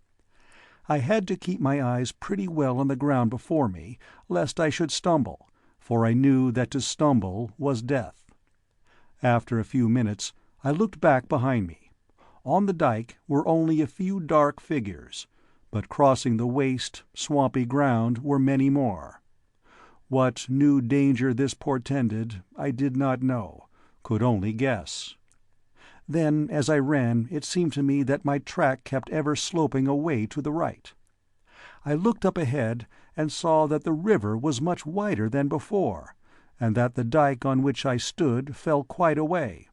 I had to keep my eyes pretty well on the ground before me, lest I should stumble, for I knew that to stumble was death. After a few minutes I looked back behind me. On the dyke were only a few dark figures, but crossing the waste, swampy ground were many more. What new danger this portended I did not know, could only guess. Then as I ran it seemed to me that my track kept ever sloping away to the right. I looked up ahead and saw that the river was much wider than before, and that the dyke on which I stood fell quite away,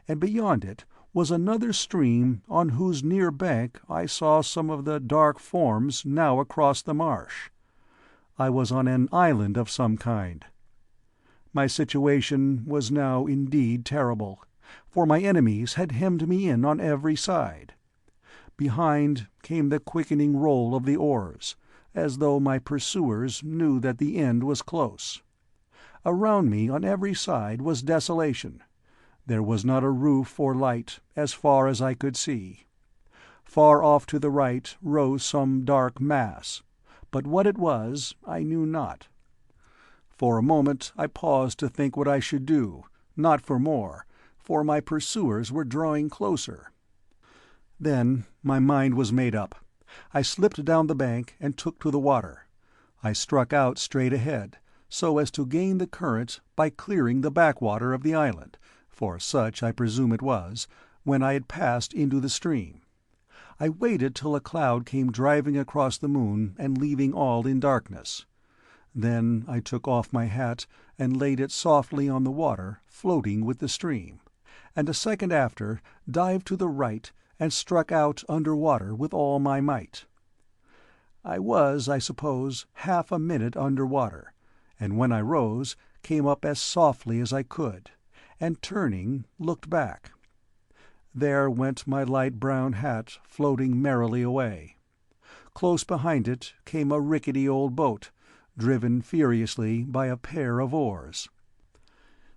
and beyond it was another stream on whose near bank I saw some of the dark forms now across the marsh. I was on an island of some kind. My situation was now indeed terrible, for my enemies had hemmed me in on every side. Behind came the quickening roll of the oars, as though my pursuers knew that the end was close. Around me on every side was desolation. There was not a roof or light, as far as I could see. Far off to the right rose some dark mass, but what it was I knew not. For a moment I paused to think what I should do, not for more, for my pursuers were drawing closer. Then my mind was made up. I slipped down the bank and took to the water. I struck out straight ahead, so as to gain the current by clearing the backwater of the island, for such I presume it was, when I had passed into the stream. I waited till a cloud came driving across the moon and leaving all in darkness. Then I took off my hat and laid it softly on the water, floating with the stream, and a second after dived to the right and struck out under water with all my might. I was, I suppose, half a minute under water, and when I rose, came up as softly as I could, and turning, looked back. There went my light brown hat floating merrily away. Close behind it came a rickety old boat, driven furiously by a pair of oars.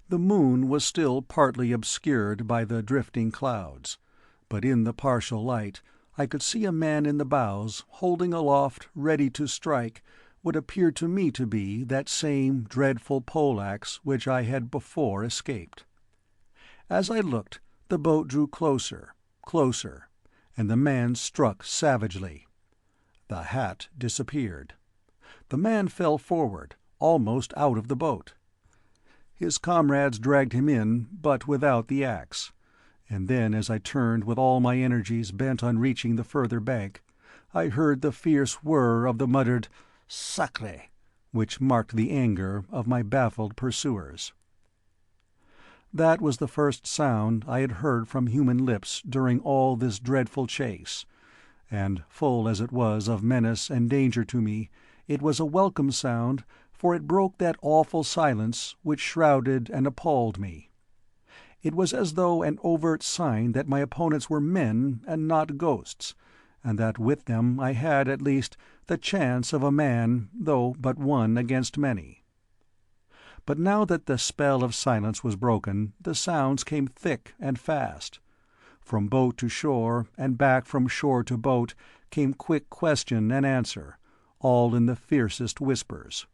The moon was still partly obscured by the drifting clouds, but in the partial light I could see a man in the bows holding aloft, ready to strike, what appeared to me to be that same dreadful pole-axe which I had before escaped. As I looked, the boat drew closer, closer, and the man struck savagely. The hat disappeared. The man fell forward, almost out of the boat. His comrades dragged him in, but without the axe, and then as I turned with all my energies bent on reaching the further bank, I heard the fierce whir of the muttered "Sacre," which marked the anger of my baffled pursuers. That was the first sound I had heard from human lips during all this dreadful chase, and, full as it was of menace and danger to me, it was a welcome sound, for it broke that awful silence which shrouded and appalled me. It was as though an overt sign that my opponents were men and not ghosts, and that with them I had, at least, the chance of a man, though but one against many. But now that the spell of silence was broken, the sounds came thick and fast. From boat to shore, and back from shore to boat, came quick question and answer, all in the fiercest whispers.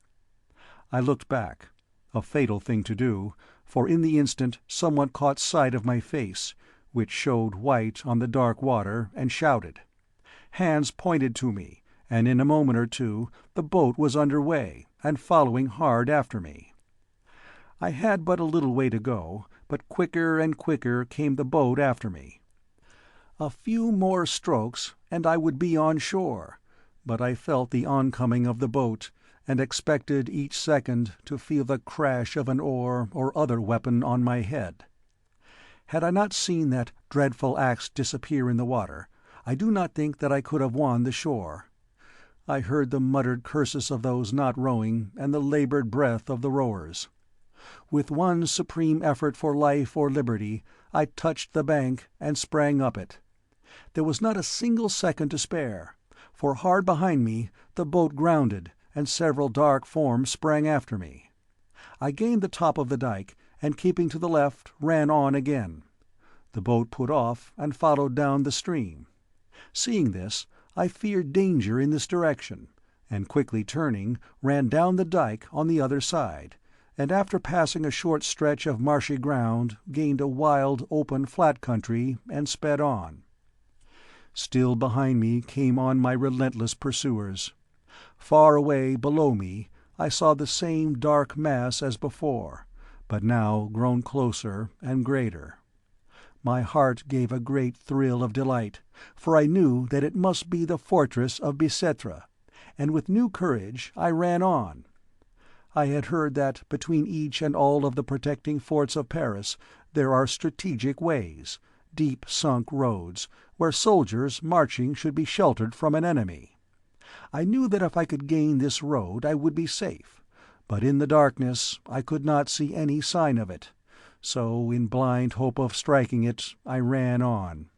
I looked back, a fatal thing to do, for in the instant someone caught sight of my face, which showed white on the dark water, and shouted. Hands pointed to me, and in a moment or two the boat was under way, and following hard after me. I had but a little way to go, but quicker and quicker came the boat after me. A few more strokes, and I would be on shore, but I felt the oncoming of the boat, and expected each second to feel the crash of an oar or other weapon on my head. Had I not seen that dreadful axe disappear in the water, I do not think that I could have won the shore. I heard the muttered curses of those not rowing, and the laboured breath of the rowers. With one supreme effort for life or liberty, I touched the bank and sprang up it. There was not a single second to spare, for hard behind me the boat grounded, and several dark forms sprang after me. I gained the top of the dyke, and keeping to the left, ran on again. The boat put off and followed down the stream. Seeing this, I feared danger in this direction, and quickly turning, ran down the dyke on the other side, and after passing a short stretch of marshy ground, gained a wild, open, flat country, and sped on. Still behind me came on my relentless pursuers. Far away below me I saw the same dark mass as before, but now grown closer and greater. My heart gave a great thrill of delight, for I knew that it must be the fortress of Bicêtre, and with new courage I ran on. I had heard that between each and all of the protecting forts of Paris there are strategic ways, deep-sunk roads, where soldiers marching should be sheltered from an enemy. I knew that if I could gain this road I would be safe, but in the darkness I could not see any sign of it, so in blind hope of striking it I ran on.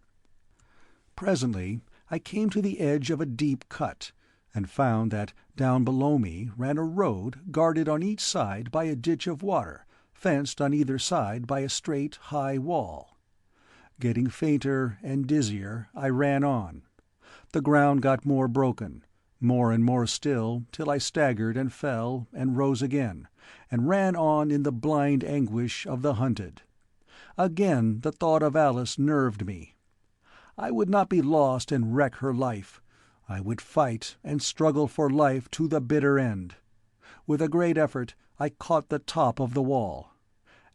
Presently I came to the edge of a deep cut, and found that down below me ran a road guarded on each side by a ditch of water, fenced on either side by a straight, high wall. Getting fainter and dizzier, I ran on. The ground got more broken, more and more still, till I staggered and fell and rose again, and ran on in the blind anguish of the hunted. Again the thought of Alice nerved me. I would not be lost and wreck her life. I would fight and struggle for life to the bitter end. With a great effort I caught the top of the wall.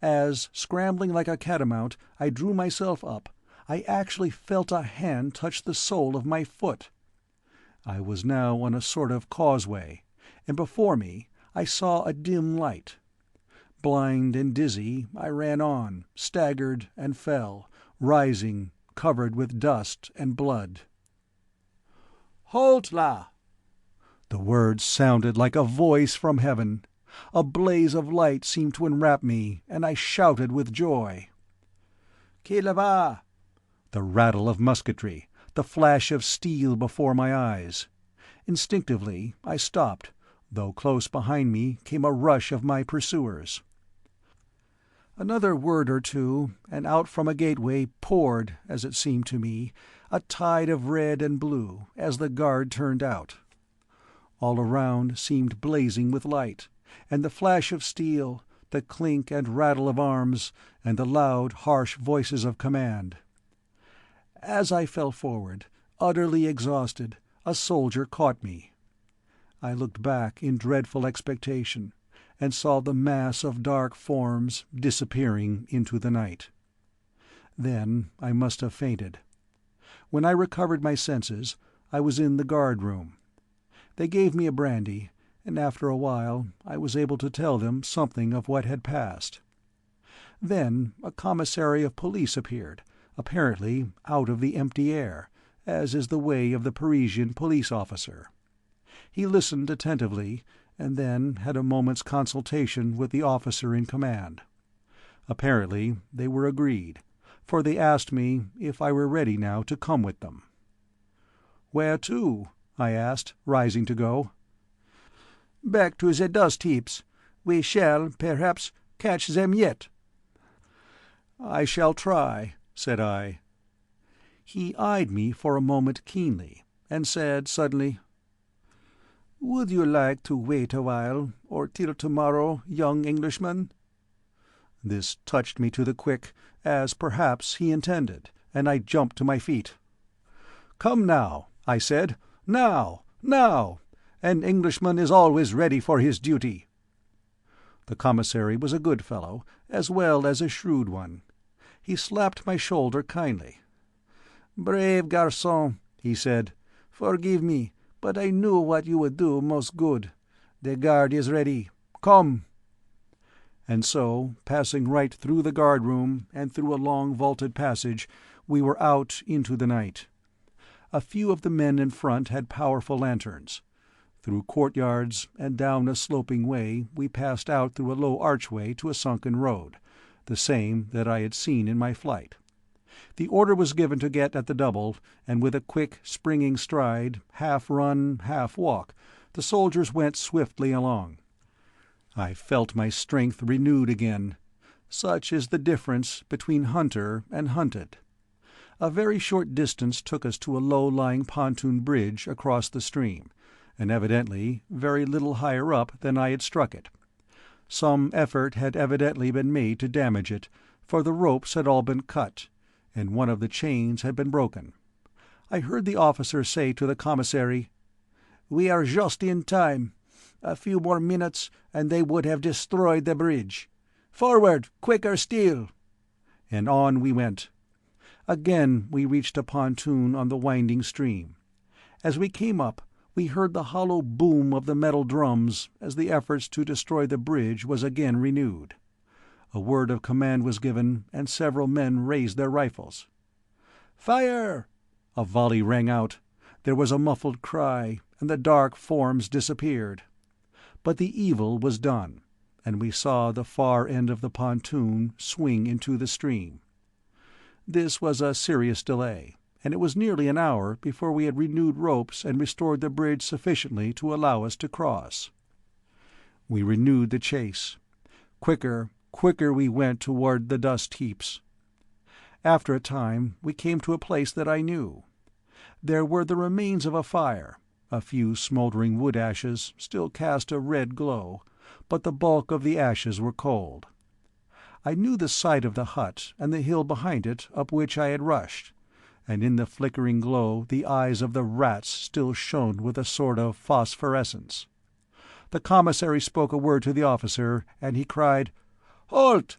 As, scrambling like a catamount, I drew myself up, I actually felt a hand touch the sole of my foot. I was now on a sort of causeway, and before me I saw a dim light. Blind and dizzy, I ran on, staggered and fell, rising, covered with dust and blood. "Halt là!" The words sounded like a voice from heaven. A blaze of light seemed to enwrap me, and I shouted with joy. "Qui là-bas?" The rattle of musketry, the flash of steel before my eyes. Instinctively I stopped, though close behind me came a rush of my pursuers. Another word or two, and out from a gateway poured, as it seemed to me, a tide of red and blue, as the guard turned out. All around seemed blazing with light, and the flash of steel, the clink and rattle of arms, and the loud, harsh voices of command. As I fell forward, utterly exhausted, a soldier caught me. I looked back in dreadful expectation, and saw the mass of dark forms disappearing into the night. Then I must have fainted. When I recovered my senses, I was in the guard-room. They gave me a brandy, and after a while I was able to tell them something of what had passed. Then a commissary of police appeared, apparently out of the empty air, as is the way of the Parisian police officer. He listened attentively, and then had a moment's consultation with the officer in command. Apparently they were agreed, for they asked me if I were ready now to come with them. "Where to?" I asked, rising to go. "Back to the dust heaps. We shall, perhaps, catch them yet." "I shall try," said I. He eyed me for a moment keenly, and said suddenly, "Would you like to wait a while, or till tomorrow, young Englishman?" This touched me to the quick, as perhaps he intended, and I jumped to my feet. "Come now," I said. "Now! Now! An Englishman is always ready for his duty." The commissary was a good fellow, as well as a shrewd one. He slapped my shoulder kindly. "Brave garçon," he said. "Forgive me, but I knew what you would do most good. The guard is ready. Come!" And so, passing right through the guard-room and through a long vaulted passage, we were out into the night. A few of the men in front had powerful lanterns. Through courtyards and down a sloping way we passed out through a low archway to a sunken road, the same that I had seen in my flight. The order was given to get at the double, and with a quick, springing stride, half run, half walk, the soldiers went swiftly along. I felt my strength renewed again. Such is the difference between hunter and hunted. A very short distance took us to a low-lying pontoon bridge across the stream, and evidently very little higher up than I had struck it. Some effort had evidently been made to damage it, for the ropes had all been cut, and one of the chains had been broken. I heard the officer say to the commissary, "We are just in time. A few more minutes and they would have destroyed the bridge. Forward, quicker still!" And on we went. Again we reached a pontoon on the winding stream. As we came up, we heard the hollow boom of the metal drums as the efforts to destroy the bridge was again renewed. A word of command was given, and several men raised their rifles. "Fire!" A volley rang out. There was a muffled cry, and the dark forms disappeared. But the evil was done, and we saw the far end of the pontoon swing into the stream. This was a serious delay, and it was nearly an hour before we had renewed ropes and restored the bridge sufficiently to allow us to cross. We renewed the chase. Quicker we went toward the dust heaps. After a time we came to a place that I knew. There were the remains of a fire. A few smouldering wood ashes still cast a red glow, but the bulk of the ashes were cold. I knew the site of the hut and the hill behind it up which I had rushed, and in the flickering glow the eyes of the rats still shone with a sort of phosphorescence. The commissary spoke a word to the officer, and he cried, "Halt!"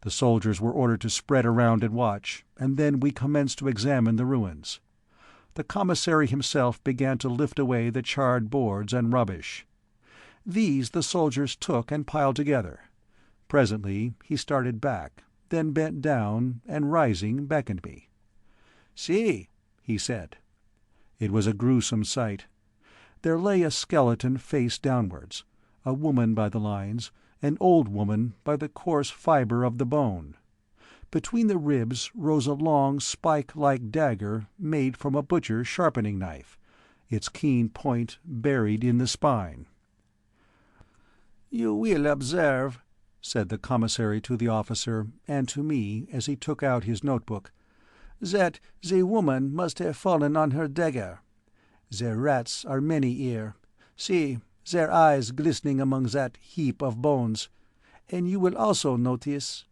The soldiers were ordered to spread around and watch, and then we commenced to examine the ruins. The commissary himself began to lift away the charred boards and rubbish. These the soldiers took and piled together. Presently he started back, then bent down, and rising beckoned me. "See," he said. It was a gruesome sight. There lay a skeleton face downwards, a woman by the lines, an old woman by the coarse fibre of the bone. Between the ribs rose a long spike-like dagger made from a butcher's sharpening knife, its keen point buried in the spine. "You will observe," said the commissary to the officer and to me as he took out his notebook, "that the woman must have fallen on her dagger. The rats are many here. See, their eyes glistening among that heap of bones. And you will also notice,"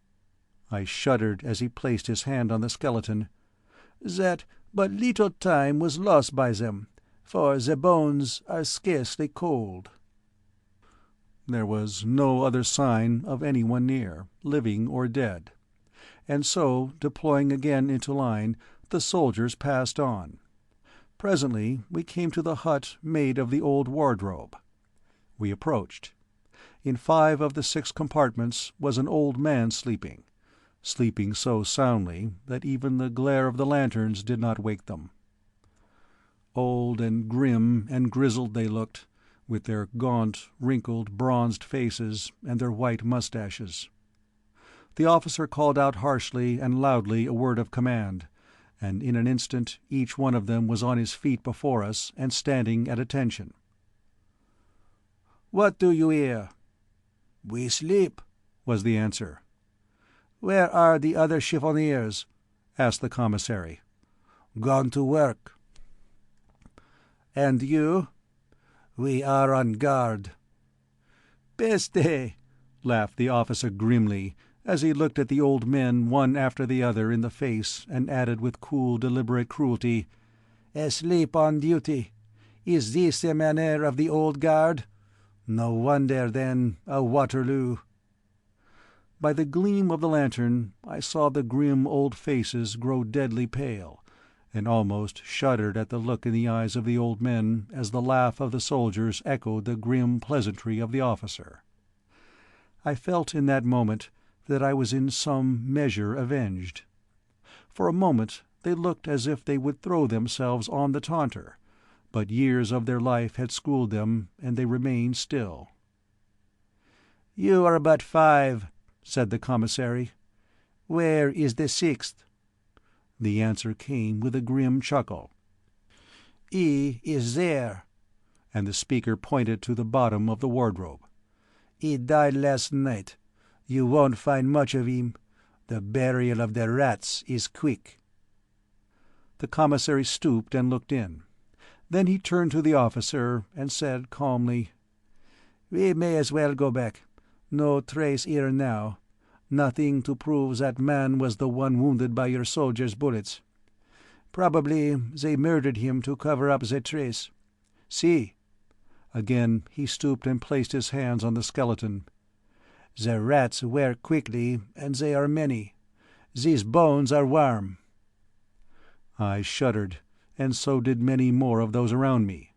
I shuddered as he placed his hand on the skeleton, "that but little time was lost by them, for the bones are scarcely cold." There was no other sign of anyone near, living or dead. And so, deploying again into line, the soldiers passed on. Presently we came to the hut made of the old wardrobe. We approached. In 5 of the 6 compartments was an old man sleeping so soundly that even the glare of the lanterns did not wake them. Old and grim and grizzled they looked, with their gaunt, wrinkled, bronzed faces and their white moustaches. The officer called out harshly and loudly a word of command, and in an instant each one of them was on his feet before us and standing at attention. "What do you hear?" "We sleep," was the answer. "Where are the other chiffoniers?" asked the commissary. "Gone to work." "And you?" "We are on guard." "Peste!" laughed the officer grimly, as he looked at the old men one after the other in the face, and added with cool, deliberate cruelty, "Asleep on duty! Is this the manner of the old guard? No wonder, then, a Waterloo." By the gleam of the lantern I saw the grim old faces grow deadly pale, and almost shuddered at the look in the eyes of the old men as the laugh of the soldiers echoed the grim pleasantry of the officer. I felt in that moment that I was in some measure avenged. For a moment they looked as if they would throw themselves on the taunter, but years of their life had schooled them, and they remained still. "You are but 5, said the commissary. "Where is the 6th? The answer came with a grim chuckle. "He is there," and the speaker pointed to the bottom of the wardrobe. "He died last night. You won't find much of him. The burial of the rats is quick." The commissary stooped and looked in. Then he turned to the officer and said calmly, "We may as well go back. No trace here now. Nothing to prove that man was the one wounded by your soldiers' bullets. Probably they murdered him to cover up the trace. See." Again he stooped and placed his hands on the skeleton. "The rats wear quickly, and they are many. These bones are warm." I shuddered, and so did many more of those around me.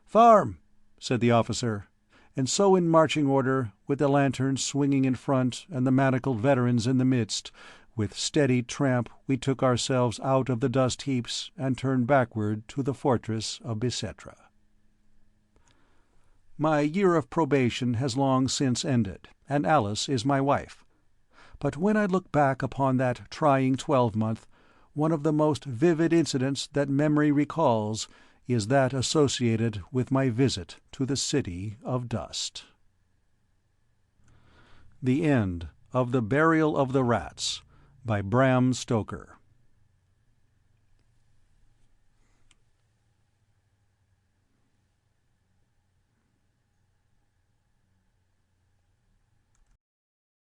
"Form!" said the officer, and so in marching order, with the lantern swinging in front and the manacled veterans in the midst, with steady tramp we took ourselves out of the dust heaps and turned backward to the fortress of Bicetre. My year of probation has long since ended, and Alice is my wife. But when I look back upon that trying 12-month, one of the most vivid incidents that memory recalls is that associated with my visit to the City of Dust. The End of The Burial of the Rats by Bram Stoker.